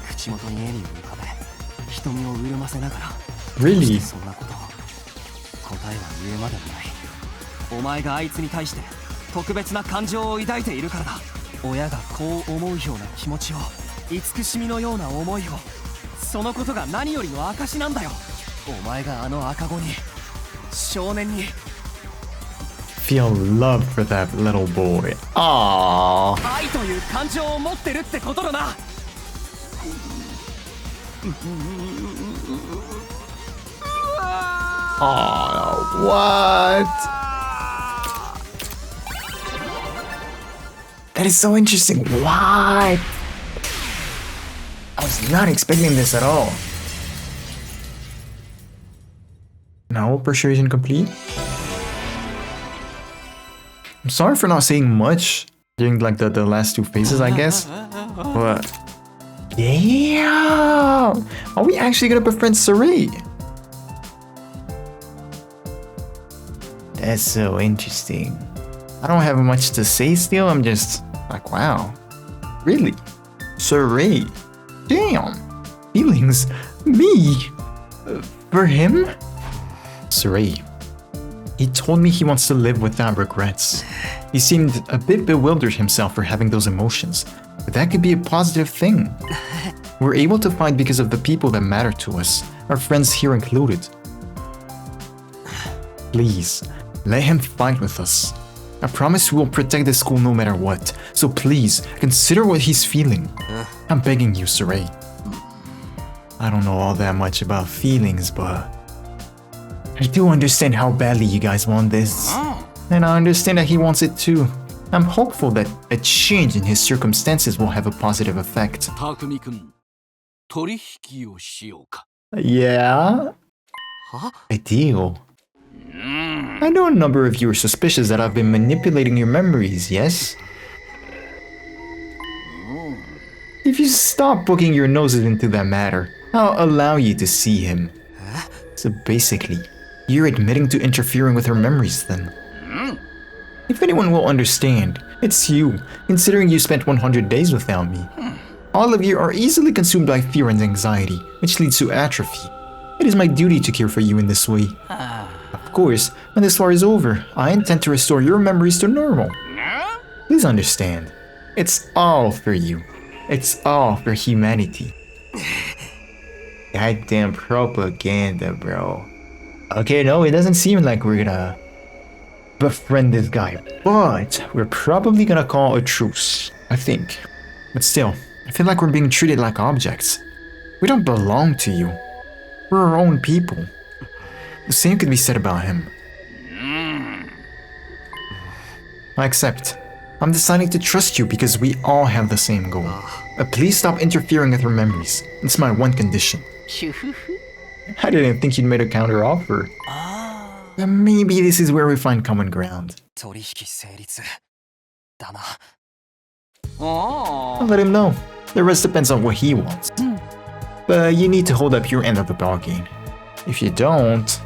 口元に笑みを浮かべ瞳を潤ませながら。 Really? そんなこと答えは言うまでもない。お前があいつに対して特別な感情を抱いているからだ。親がこう思うような気持ちを、慈しみのような思いを、そのことが何よりの証なんだよ。お前があの赤子に、少年に Feel love for that little boy. Aww. 愛という感情を持ってるってことだな。Aww, what? That is so interesting. What? I was not expecting this at all. Now persuasion complete. I'm sorry for not saying much during like the last two phases, I guess. But damn! Are we actually gonna befriend Sarai? That's so interesting. I don't have much to say still. I'm just like, wow. Really? Sarai? Damn. Feelings? Me? For him? Sarai. He told me he wants to live without regrets. He seemed a bit bewildered himself for having those emotions, but that could be a positive thing. We're able to fight because of the people that matter to us, our friends here included. Please, let him fight with us. I promise we will protect the school no matter what, so please, consider what he's feeling. I'm begging you, Sarai. I don't know all that much about feelings, but I do understand how badly you guys want this. And I understand that he wants it too. I'm hopeful that a change in his circumstances will have a positive effect. たくみくん、取引をしようか。Yeah? A deal? I know a number of you are suspicious that I've been manipulating your memories, yes? If you stop poking your noses into that matter, I'll allow you to see him. So basically, you're admitting to interfering with her memories then. If anyone will understand, it's you, considering you spent 100 days without me. All of you are easily consumed by fear and anxiety, which leads to atrophy. It is my duty to care for you in this way. Of course, when this war is over, I intend to restore your memories to normal. Please understand, it's all for you. It's all for humanity. Goddamn propaganda, bro. Okay, no, it doesn't seem like we're gonna befriend this guy, but we're probably gonna call a truce, I think. But still, I feel like we're being treated like objects. We don't belong to you. We're our own people. The same could be said about him. I accept. I'm deciding to trust you because we all have the same goal. But please stop interfering with her memories. It's my one condition. I didn't think you'd made a counter offer. But maybe this is where we find common ground. 取引成立だな。I'll let him know. The rest depends on what he wants. But you need to hold up your end of the bargain. If you don't,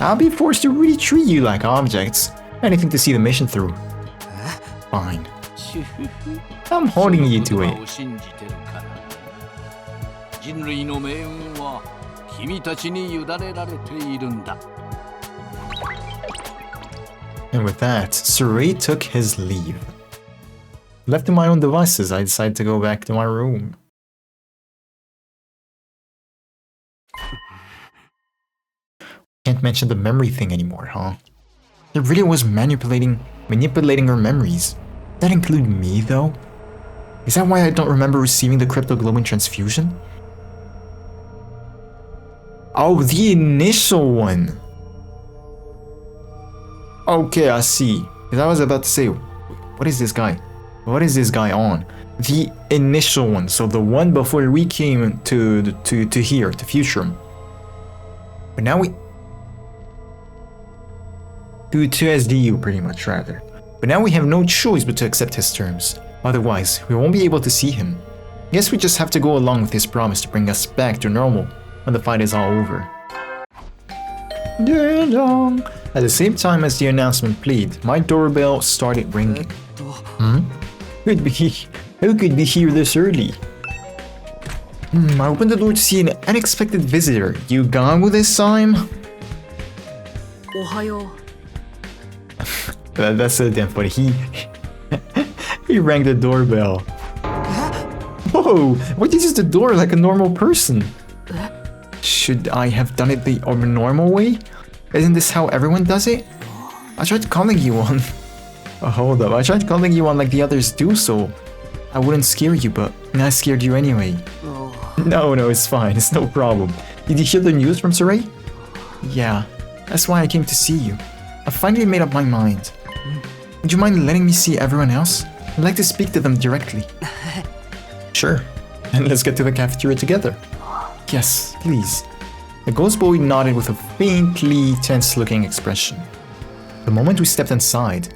I'll be forced to really treat you like objects. Anything to see the mission through. Fine. I'm holding you to it. 人類の命運は君たちに委ねられているんだ。 And with that, Surrey took his leave. Left to my own devices, I decided to go back to my room. Can't mention the memory thing anymore, huh? It really was manipulating her memories. That include me, though? Is that why I don't remember receiving the cryptoglobin transfusion? Oh, the initial one! Okay, I see. Because I was about to say, what is this guy? What is this guy on? The initial one, so the one before we came to here, to Futurum. But now we... to SDU, pretty much, rather. But now we have no choice but to accept his terms. Otherwise, we won't be able to see him. Guess we just have to go along with his promise to bring us back to normal when the fight is all over. At the same time as the announcement played, my doorbell started ringing. Who could be here this early? I opened the door to see an unexpected visitor. You gone with this time? Ohayo. That's so damn funny. He rang the doorbell. Whoa! Why did you use the door like a normal person? Should I have done it the normal way? Isn't this how everyone does it? I tried calling you on... Oh, hold up. I tried calling you on like the others do, so I wouldn't scare you, but I scared you anyway. No, it's fine. It's no problem. Did you hear the news from Sarai? Yeah, that's why I came to see you. I finally made up my mind. Would you mind letting me see everyone else? I'd like to speak to them directly. Sure. And let's get to the cafeteria together. Yes, please. The ghost boy nodded with a faintly tense-looking expression. The moment we stepped inside,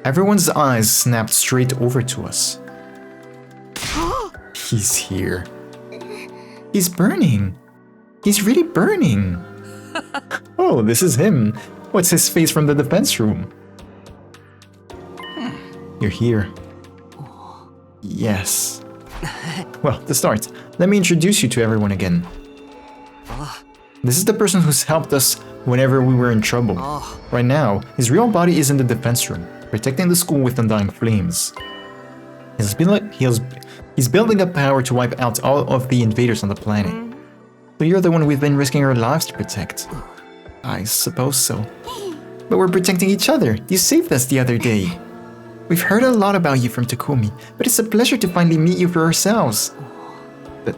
everyone's eyes snapped straight over to us. He's here. He's burning. He's really burning. Oh, this is him. What's his face from the defense room? You're here. Yes. Well, to start, let me introduce you to everyone again. This is the person who's helped us whenever we were in trouble. Right now, his real body is in the defense room, protecting the school with undying flames. He's building up power to wipe out all of the invaders on the planet. So you're the one we've been risking our lives to protect. I suppose so. But we're protecting each other. You saved us the other day. We've heard a lot about you from Takumi, but it's a pleasure to finally meet you for ourselves. The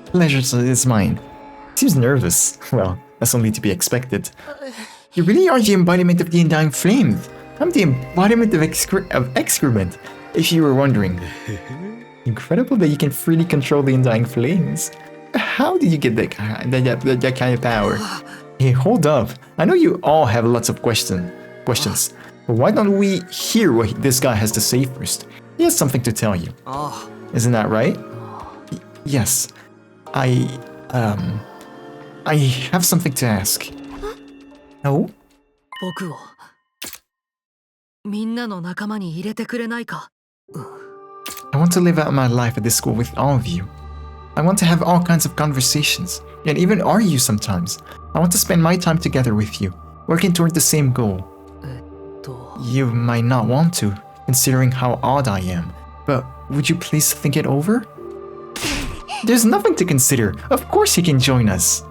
pleasure is mine. Seems nervous. Well, that's only to be expected. You really are the embodiment of the undying flame. I'm the embodiment of excrement, if you were wondering. Incredible that you can freely control the undying flames. How did you get that kind of power? Hey, hold up. I know you all have lots of questions. But why don't we hear what this guy has to say first? He has something to tell you. Isn't that right? Yes. I have something to ask. No? 僕をみんなの仲間に入れてくれないか? I want to live out my life at this school with all of you. I want to have all kinds of conversations, and even argue sometimes. I want to spend my time together with you, working toward the same goal. You might not want to, considering how odd I am, but would you please think it over? There's nothing to consider. Of course he can join us.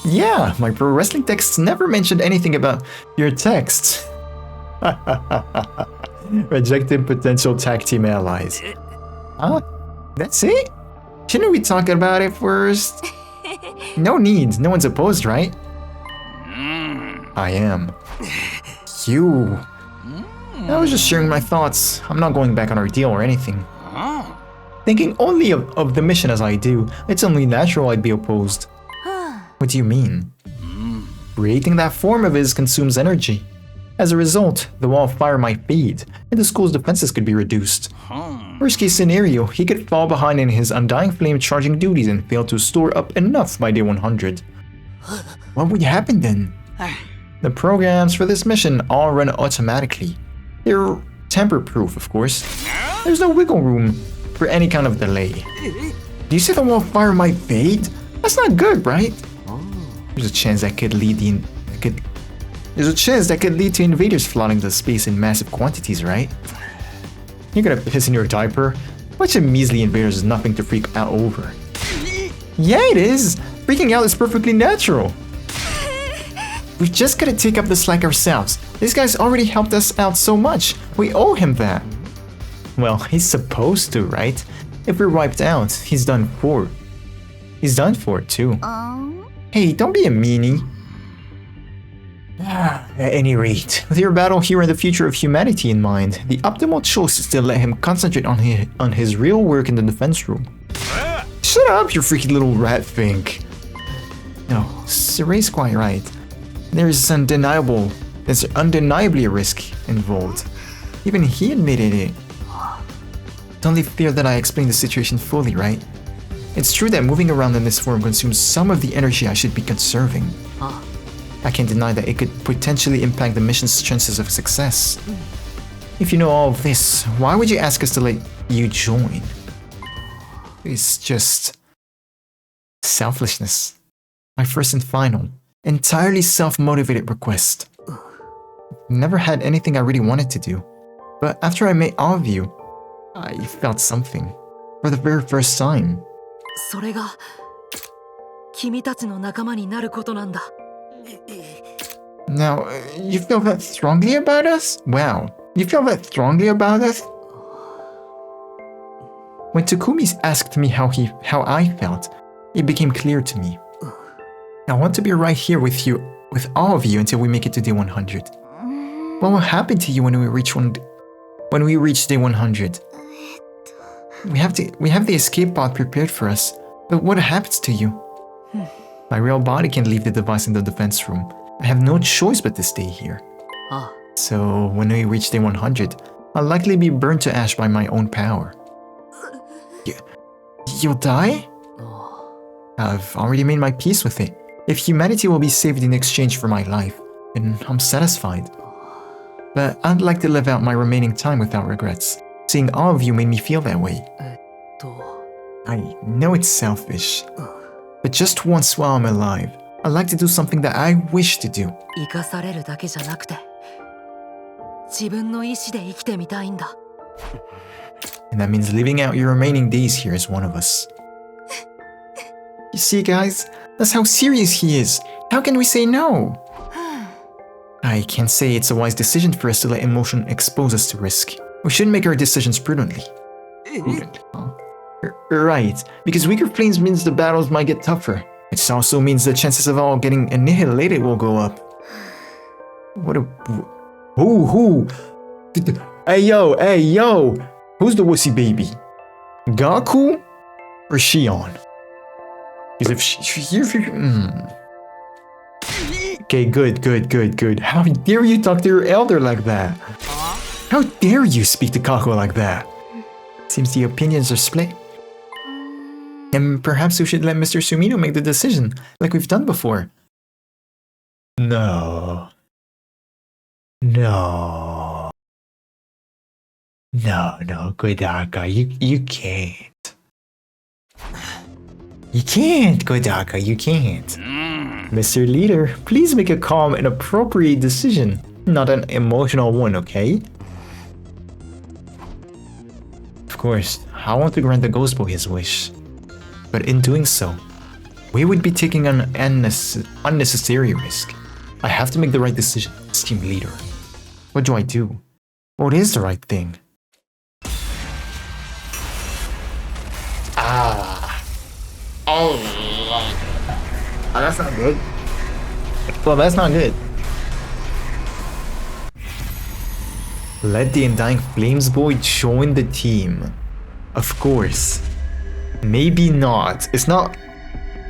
Yeah, my pro wrestling texts never mentioned anything about your texts. Rejected potential tag team allies. Huh? That's it? Shouldn't we talk about it first? No need. No one's opposed, right? I am. You. I was just sharing my thoughts. I'm not going back on our deal or anything. Thinking only of the mission as I do, it's only natural I'd be opposed. What do you mean? Creating that form of his consumes energy. As a result, the wall of fire might fade, and the school's defenses could be reduced. Worst case scenario, he could fall behind in his undying flame charging duties and fail to store up enough by day 100. What would happen then? The programs for this mission all run automatically. They're tamper-proof, of course. There's no wiggle room for any kind of delay. You say the wall of fire might fade? That's not good, right? There's a chance that could lead to invaders flooding the space in massive quantities, right? You're gonna piss in your diaper? A bunch of measly invaders is nothing to freak out over. Yeah, it is! Freaking out is perfectly natural. We've just gotta take up the slack ourselves. This guy's already helped us out so much. We owe him that. Well, he's supposed to, right? If we're wiped out, he's done for. He's done for it too. Hey, don't be a meanie. At any rate, with your battle here and the future of humanity in mind, the optimal choice is to let him concentrate on his real work in the defense room. Shut up, you freaky little rat fink. No, Suray's quite right. There's undeniably a risk involved. Even he admitted it. Don't leave fear that I explained the situation fully, right? It's true that moving around in this form consumes some of the energy I should be conserving. I can't deny that it could potentially impact the mission's chances of success. If you know all of this, why would you ask us to let you join? It's just selfishness. My first and final, entirely self-motivated request. Never had anything I really wanted to do, but after I met all of you, I felt something for the very first time. それが君たちの仲間になることなんだ。 Now, you feel that strongly about us? Wow, you feel that strongly about us? When Takumi asked me how I felt, it became clear to me. I want to be right here with you, with all of you until we make it to day 100. What will happen to you when we reach day 100? We have the escape pod prepared for us, but what happens to you? My real body can leave the device in the defense room. I have no choice but to stay here. So when we reach day 100, I'll likely be burned to ash by my own power. You'll die? I've already made my peace with it. If humanity will be saved in exchange for my life, then I'm satisfied. But I'd like to live out my remaining time without regrets. Seeing all of you made me feel that way. I know it's selfish, but just once while I'm alive, I'd like to do something that I wish to do. 生かされるだけじゃなくて、自分の意志で生きてみたいんだ。 And that means living out your remaining days here as one of us. You see, guys, that's how serious he is. How can we say no? I can't say it's a wise decision for us to let emotion expose us to risk. We should make our decisions prudently. Right, because weaker flames means the battles might get tougher. It also means the chances of all getting annihilated will go up. What a... Who? Hey yo! Who's the wussy baby? Gaku or Shion? Because if Okay, good. How dare you talk to your elder like that? How dare you speak to Kako like that? Seems the opinions are split. And perhaps we should let Mr. Sumino make the decision, like we've done before. No, Kodaka, you can't. You can't, Kodaka, you can't. Mr. Leader, please make a calm and appropriate decision, not an emotional one, okay? Of course, I want to grant the Ghost Boy his wish. But in doing so, we would be taking an unnecessary risk. I have to make the right decision as team leader. What do I do? What is the right thing? Oh, that's not good. Well, that's not good. Let the Undying Flames boy join the team. Of course. Maybe not. It's not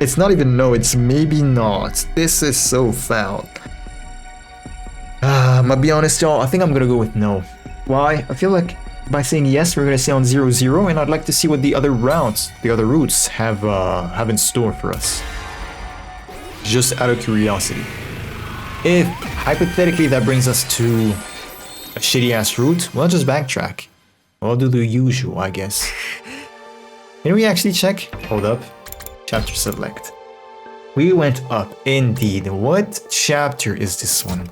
even no, it's maybe not. This is so foul. gonna be honest, y'all. I think I'm gonna go with no. Why? I feel like by saying yes, we're gonna stay on 0-0, and I'd like to see what the other routes, the other routes have in store for us. Just out of curiosity. If hypothetically that brings us to a shitty ass route, we'll just backtrack. We'll do the usual, I guess. Can we actually check? Hold up. Chapter select. We went up, indeed. What chapter is this one?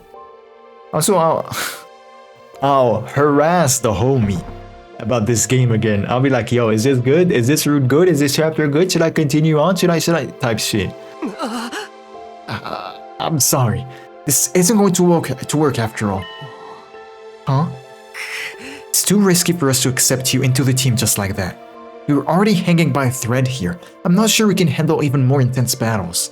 Also, I'll harass the homie about this game again. I'll be like, yo, is this good? Is this route good? Is this chapter good? Should I continue on? Should I type shit? I'm sorry. This isn't going to work after all. Huh? It's too risky for us to accept you into the team just like that. We were already hanging by a thread here. I'm not sure we can handle even more intense battles.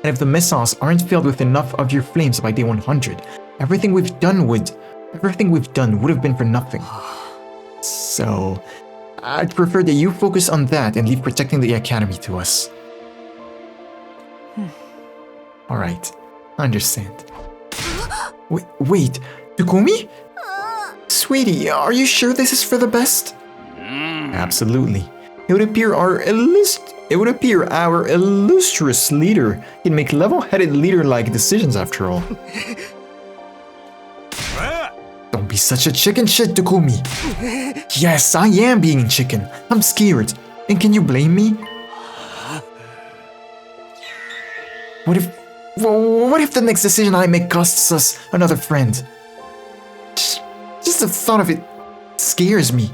And if the missiles aren't filled with enough of your flames by day 100, everything we've done would have been for nothing. So, I'd prefer that you focus on that and leave protecting the academy to us. Alright, I understand. Wait, Takumi? Sweetie, are you sure this is for the best? Absolutely. It would appear our illustrious leader can make level-headed leader-like decisions after all. Don't be such a chicken shit, Takumi. Yes, I am being chicken. I'm scared. And can you blame me? What if the next decision I make costs us another friend? Just the thought of it scares me.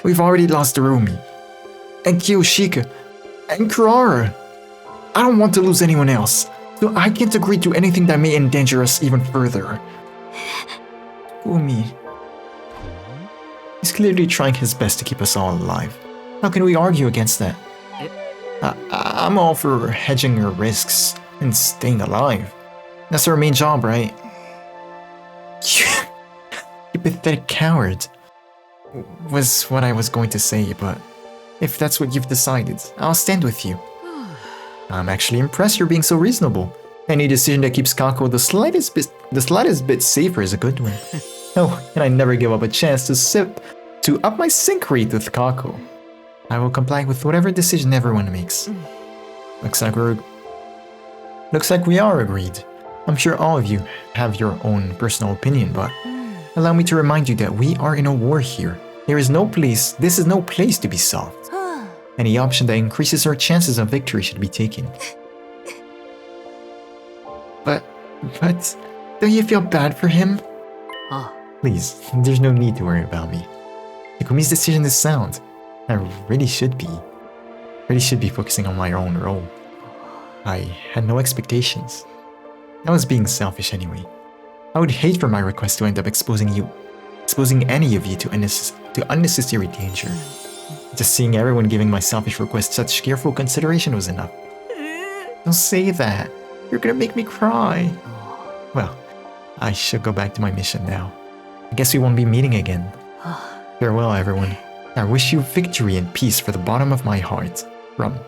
We've already lost Rumi, and Kiyoshika, and Kurara. I don't want to lose anyone else, so I can't agree to anything that may endanger us even further. Umi. He's clearly trying his best to keep us all alive. How can we argue against that? I'm all for hedging our risks and staying alive. That's our main job, right? You pathetic coward. Was what I was going to say, but if that's what you've decided, I'll stand with you. I'm actually impressed you're being so reasonable. Any decision that keeps Kako the slightest bit safer is a good one. Oh, and I never give up a chance to up my sync rate with Kako. I will comply with whatever decision everyone makes. Looks like we are agreed. I'm sure all of you have your own personal opinion, but allow me to remind you that we are in a war here. This is no place to be soft. Any option that increases our chances of victory should be taken. But, don't you feel bad for him? Please, there's no need to worry about me. Takumi's decision is sound. I really should be focusing on my own role. I had no expectations. I was being selfish anyway. I would hate for my request to end up exposing any of you to unnecessary danger. Just seeing everyone giving my selfish request such careful consideration was enough. Don't say that. You're gonna make me cry. Well, I should go back to my mission now. I guess we won't be meeting again. Farewell, everyone. I wish you victory and peace for the bottom of my heart. Rum.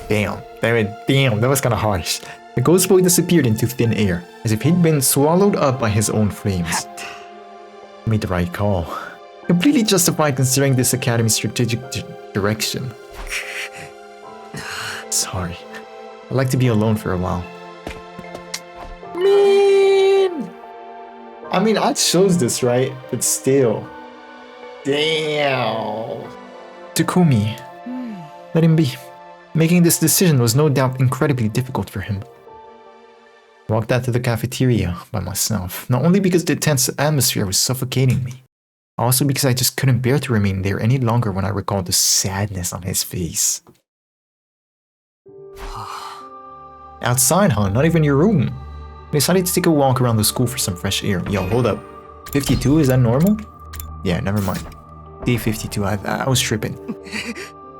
Damn, that was kinda harsh. The ghost boy disappeared into thin air, as if he'd been swallowed up by his own flames. Made the right call. Completely justified considering this academy's strategic direction. Sorry. I'd like to be alone for a while. I mean, I chose this, right? But still. Damn. Takumi. Let him be. Making this decision was no doubt incredibly difficult for him. Walked out to the cafeteria by myself, not only because the tense atmosphere was suffocating me, also because I just couldn't bear to remain there any longer when I recalled the sadness on his face. Outside, huh? Not even your room. I decided to take a walk around the school for some fresh air. Yo, hold up. 52, is that normal? Yeah, never mind. Day 52, I was tripping.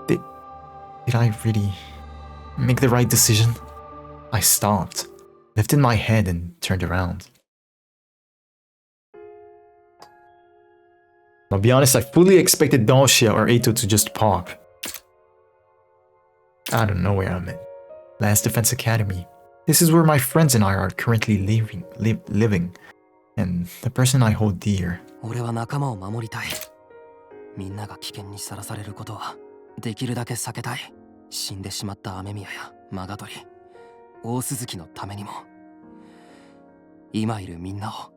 Did I really make the right decision? I stopped, lifted my head and turned around. I'll be honest, I fully expected Dalshia or Eito to just pop. I don't know where I'm at. Last Defense Academy. This is where my friends and I are currently living, and the person I hold dear. 俺は仲間を守りたい。みんなが危険にさらされることはできるだけ避けたい。死んでしまった雨宮やマガトリ、大鈴木のためにも、今いるみんなを、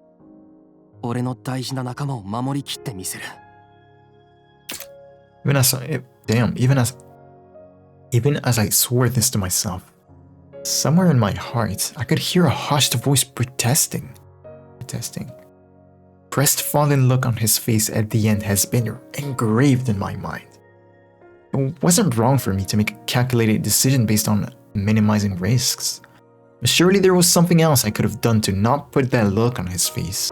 俺の大事な仲間を守りきってみせる。Even as I swore this to myself, somewhere in my heart, I could hear a hushed voice protesting. Crestfallen look on his face at the end has been engraved in my mind. It wasn't wrong for me to make a calculated decision based on minimizing risks. But surely there was something else I could have done to not put that look on his face.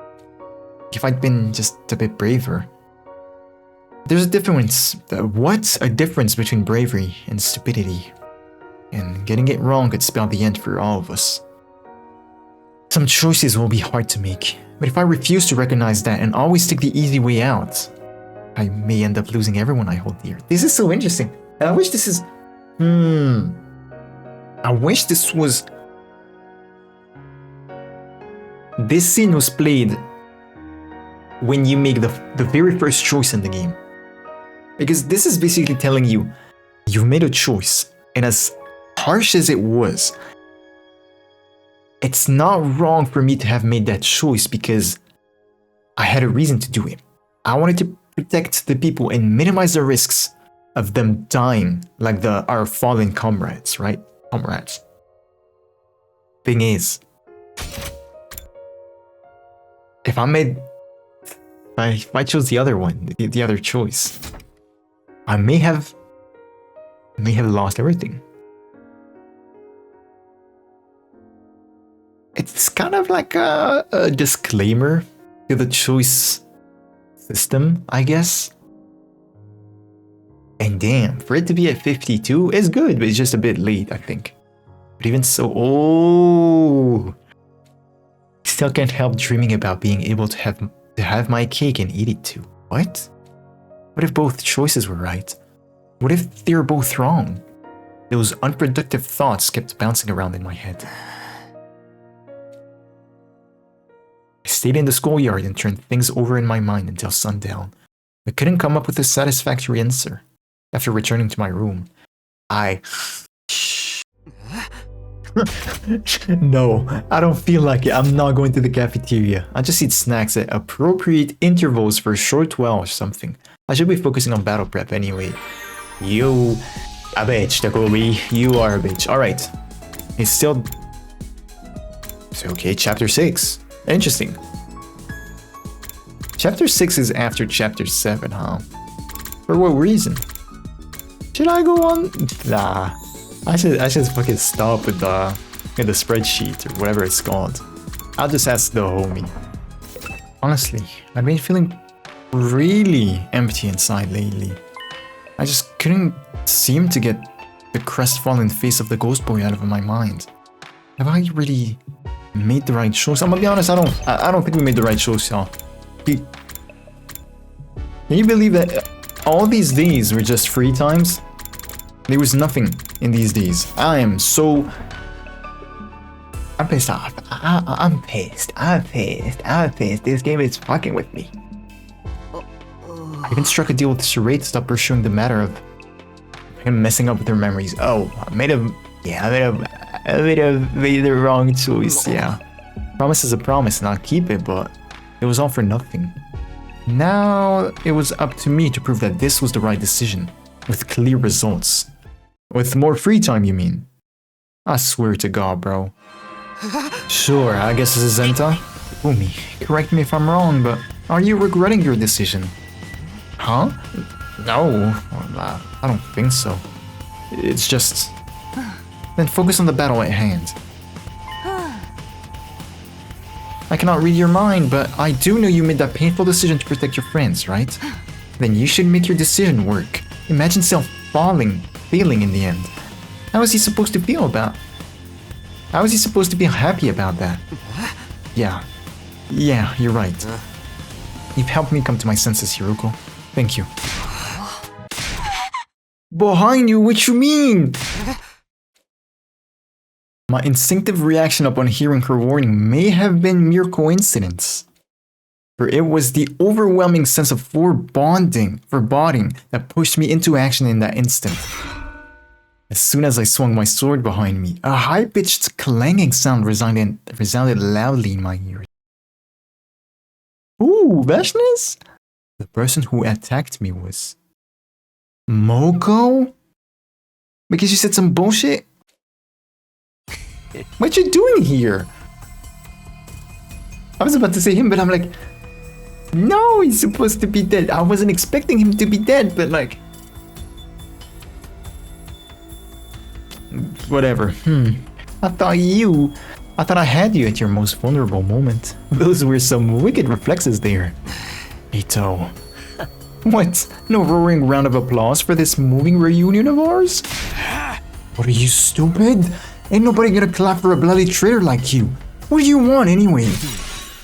If I'd been just a bit braver. There's a difference. What's a difference between bravery and stupidity? And getting it wrong could spell the end for all of us. Some choices will be hard to make, but if I refuse to recognize that and always take the easy way out, I may end up losing everyone I hold dear. This is so interesting. And I wish this is... I wish this was... This scene was played when you make the very first choice in the game. Because this is basically telling you, you've made a choice, and as harsh as it was, it's not wrong for me to have made that choice because I had a reason to do it. I wanted to protect the people and minimize the risks of them dying like our fallen comrades, right? Comrades. Thing is, if I chose the other one, the other choice, I may have lost everything. It's kind of like a disclaimer to the choice system, I guess. And damn, for it to be at 52 is good, but it's just a bit late, I think. But even so, still can't help dreaming about being able to have my cake and eat it too. What? What if both choices were right? What if they were both wrong? Those unproductive thoughts kept bouncing around in my head. I stayed in the schoolyard and turned things over in my mind until sundown, but couldn't come up with a satisfactory answer. After returning to my room, No, I don't feel like it. I'm not going to the cafeteria. I just eat snacks at appropriate intervals for a short while or something. I should be focusing on battle prep anyway. You a bitch, Takobi. You are a bitch. Alright. It's okay, chapter 6. Interesting. Chapter 6 is after chapter 7, huh? For what reason? Should I go on? Nah. I should fucking stop with the spreadsheet or whatever it's called. I'll just ask the homie. Honestly, I've been feeling really empty inside lately. I just couldn't seem to get the crestfallen face of the ghost boy out of my mind. Have I really made the right choice? I'm gonna be honest, I don't think we made the right choice, y'all. Can you believe that all these days were just free times? There was nothing in these days. I'm pissed off. I'm pissed. This game is fucking with me. I even struck a deal with Charade to stop pursuing the matter of him messing up with her memories. Oh, I may have made the wrong choice, yeah. Promise is a promise and I'll keep it, but it was all for nothing. Now it was up to me to prove that this was the right decision, with clear results. With more free time, you mean? I swear to God, bro. Sure, I guess this is Zenta. Umi, correct me if I'm wrong, but are you regretting your decision? Huh? No, I don't think so. It's just... Then focus on the battle at hand. I cannot read your mind, but I do know you made that painful decision to protect your friends, right? Then you should make your decision work. Imagine failing in the end. How is he supposed to feel about? How is he supposed to be happy about that? Yeah, you're right. You've helped me come to my senses, Hiruko. Thank you. Behind you, what you mean? My instinctive reaction upon hearing her warning may have been mere coincidence, for it was the overwhelming sense of foreboding that pushed me into action in that instant. As soon as I swung my sword behind me, a high-pitched clanging sound resounded loudly in my ears. Ooh, Vashnis? The person who attacked me was Moko? Because you said some bullshit? What you doing here? I was about to say him, but I'm like, no, he's supposed to be dead. I wasn't expecting him to be dead, but like, whatever. I thought I had you at your most vulnerable moment. Those were some wicked reflexes there. Eito. What? No roaring round of applause for this moving reunion of ours? What, are you stupid? Ain't nobody gonna clap for a bloody traitor like you. What do you want anyway?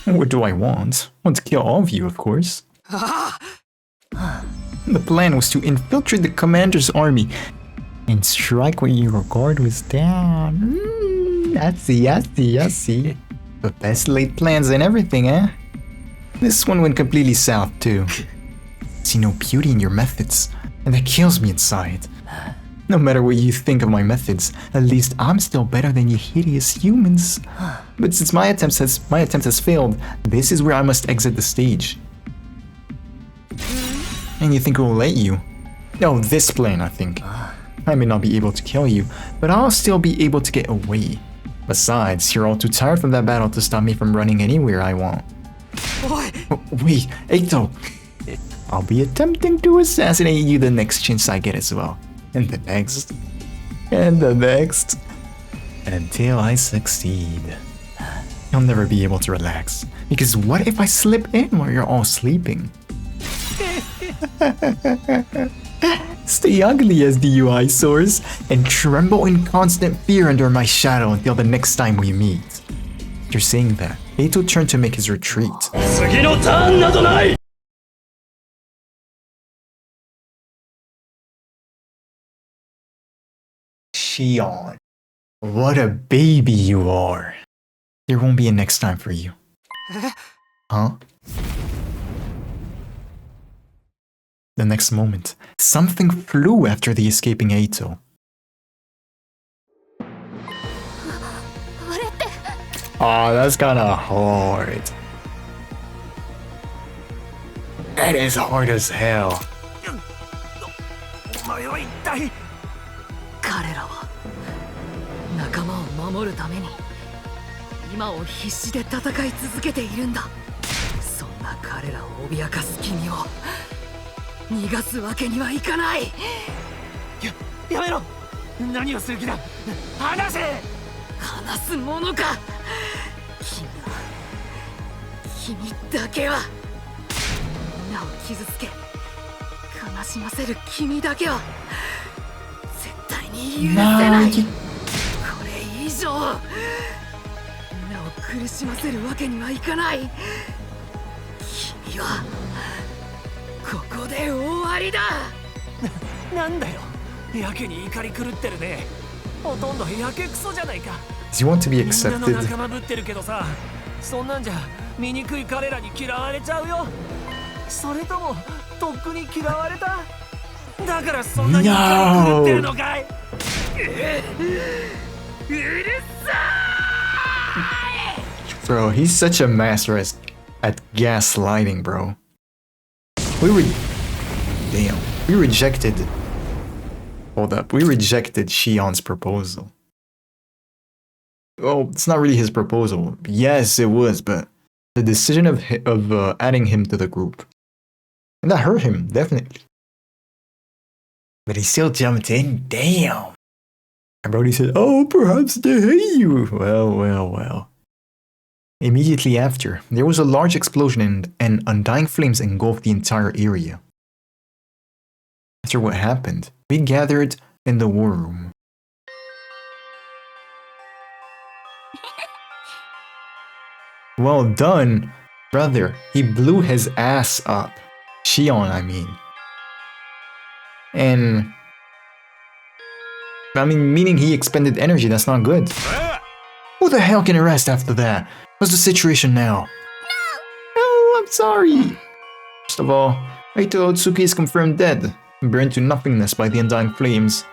What do I want? I want to kill all of you, of course. The plan was to infiltrate the commander's army and strike when your guard was down. I see. But best laid plans and everything, eh? This one went completely south, too. See no beauty in your methods, and that kills me inside. No matter what you think of my methods, at least I'm still better than you hideous humans. But since my attempt has failed, this is where I must exit the stage. And you think we'll let you? No, this plan, I think. I may not be able to kill you, but I'll still be able to get away. Besides, you're all too tired from that battle to stop me from running anywhere I want. Wait, Eito! I'll be attempting to assassinate you the next chance I get as well. And the next. And the next. Until I succeed. You'll never be able to relax. Because what if I slip in while you're all sleeping? Stay ugly as the UI soars, and tremble in constant fear under my shadow until the next time we meet. After saying that, Eito turned to make his retreat. Shion, what a baby you are. There won't be a next time for you. Huh? The next moment, something flew after the escaping Eito. Oh, that's kinda hard. That is hard as hell. 彼らは仲間を守るために今を必死で戦い続けているんだ。そんな彼らを脅かす君を逃がすわけにはいかない。やめろ。何をする気だ。話せ。話すものか。君だけはみんなを傷つけ悲しませる君だけは絶対に許せない。これ以上みんなを苦しませるわけにはいかない。君はここで終わりだ。なんだよ。やけに怒り狂ってるね。ほとんどやけくそじゃないか。Do you want to be みんなの accepted? 仲間ぶってるけどさ、そんなんじゃ醜い彼らに嫌われちゃうよ。それともとっくに嫌われた。だからそんなに怒り狂ってるのかい。うるさい。 Bro, he's such a master at gaslighting, bro. We rejected. Hold up, we rejected Shion's proposal. Well, it's not really his proposal. Yes, it was, but the decision of adding him to the group. And that hurt him, definitely. But he still jumped in, damn. And Brody said, oh, perhaps they hate you. Well. Immediately after, there was a large explosion and undying flames engulfed the entire area. After what happened, we gathered in the war room. Well done, brother. He blew his ass up. Shion, I mean. And... I mean, meaning he expended energy, that's not good. Who the hell can arrest after that? What's the situation now? No, I'm sorry. First of all, Eito Otsuki is confirmed dead, burned to nothingness by the undying flames.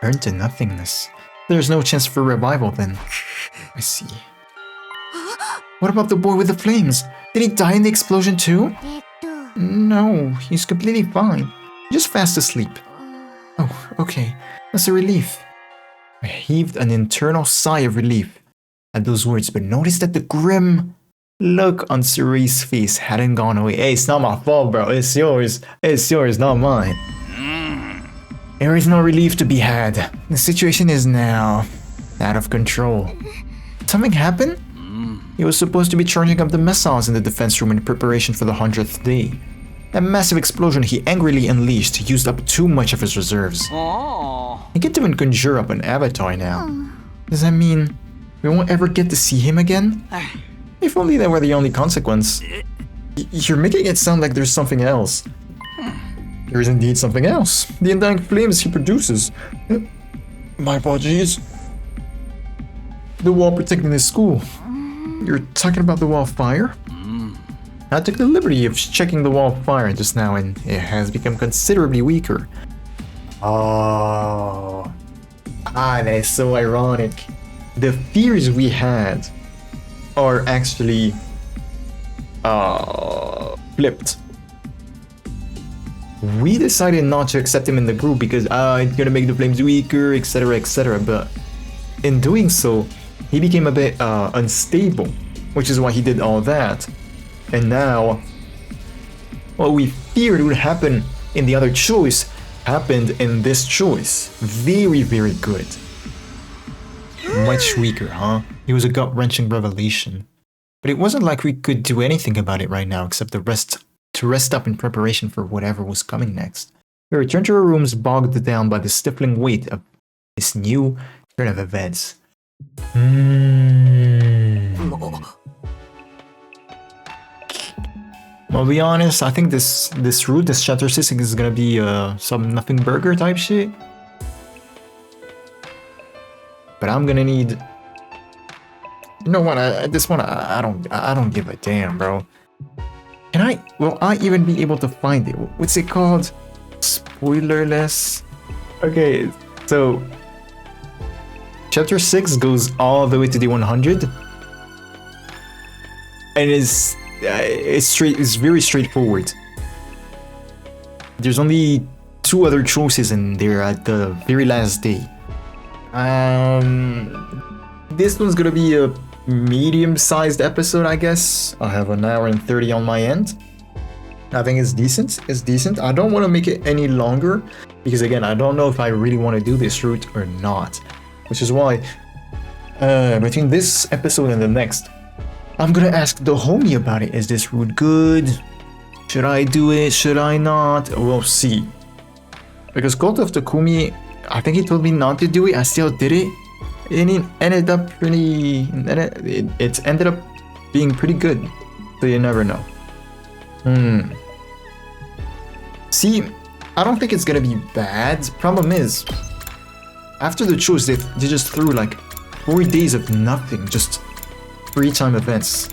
Burned to nothingness? There's no chance for revival then. I see. What about the boy with the flames? Did he die in the explosion too? No, he's completely fine. Just fast asleep. Oh, okay. That's a relief. I heaved an internal sigh of relief at those words, but noticed that the grim look on Surai's face hadn't gone away. Hey, it's not my fault, bro. It's yours. It's yours, not mine. There is no relief to be had. The situation is now out of control. Something happened? He was supposed to be charging up the missiles in the defense room in preparation for the 100th day. That massive explosion he angrily unleashed used up too much of his reserves. He can't even conjure up an avatar now. Does that mean we won't ever get to see him again? If only that were the only consequence. You're making it sound like there's something else. There is indeed something else. The undying flames he produces. My apologies. The wall protecting the school. You're talking about the wall of fire? I took the liberty of checking the wall of fire just now and it has become considerably weaker. Oh. That is so ironic. The fears we had are actually flipped. We decided not to accept him in the group because it's gonna make the flames weaker, etc, etc, but in doing so, he became a bit unstable, which is why he did all that. And now, what we feared would happen in the other choice happened in this choice. Very, very good. Much weaker, huh? It was a gut-wrenching revelation. But it wasn't like we could do anything about it right now except to rest up in preparation for whatever was coming next. We returned to our rooms bogged down by the stifling weight of this new turn of events. I'll be honest, I think this route, this chapter 6 is gonna be some nothing burger type shit. But I'm gonna need... You know what, at this point, I don't give a damn, bro. Will I even be able to find it? What's it called? Spoilerless? Okay, so... Chapter 6 goes all the way to the 100. And it's very straightforward. There's only 2 other choices in there at the very last day. This one's gonna be a medium-sized episode, I guess. I have an hour and 30 on my end. I think it's decent. It's decent. I don't want to make it any longer because again, I don't know if I really want to do this route or not. Which is why between this episode and the next, I'm gonna ask the homie about it. Is this route good? Should I do it? Should I not? We'll see. Because Cult of Takumi, I think he told me not to do it. I still did it. And it ended up pretty... It ended up being pretty good. So you never know. See, I don't think it's gonna be bad. Problem is, after the choice, they just threw like 4 days of nothing. Just free time events.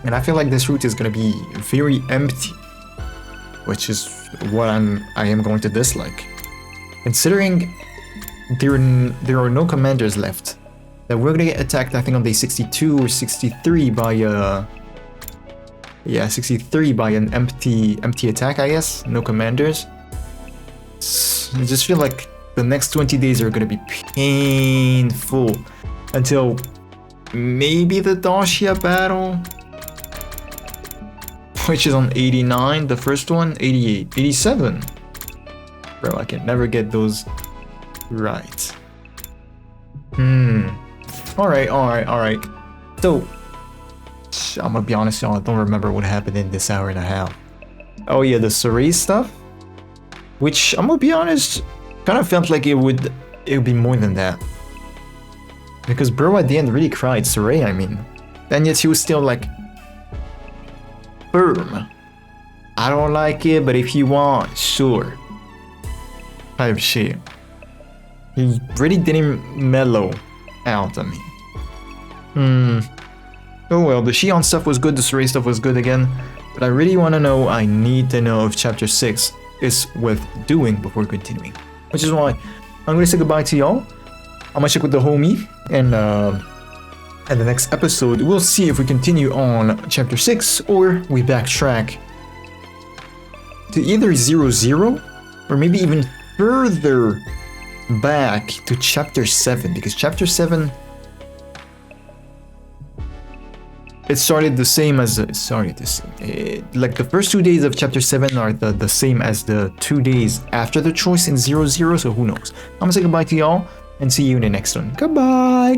And I feel like this route is gonna be very empty. Which is what I am going to dislike. Considering there are no commanders left. That we're gonna get attacked, I think on day 62 or 63 by yeah, 63 by an empty attack, I guess. No commanders. I just feel like the next 20 days are gonna be painful until maybe the Dacia battle, which is on 89, the first one, 88, 87. Bro, I can never get those right. Alright. So, I'm gonna be honest, y'all, I don't remember what happened in this hour and a half. Oh yeah, the Surrey stuff, which I'm gonna be honest, kind of felt like it would be more than that. Because bro at the end really cried, Surrey, I mean. And yet he was still like, firm. I don't like it, but if you want, sure. Type shit. He really didn't mellow out on me. Oh well, the Shion stuff was good, the Saray stuff was good again. But I really want to know, I need to know if Chapter 6 is worth doing before continuing. Which is why I'm going to say goodbye to y'all. I'm going to check with the homie. And the next episode, we'll see if we continue on Chapter 6 or we backtrack to either 00 or maybe even further back to Chapter 7. Because Chapter 7... it started the same as like the first 2 days of Chapter 7 are the same as the 2 days after the choice in 00, so who knows. I'm gonna say goodbye to y'all and see you in the next one. Goodbye.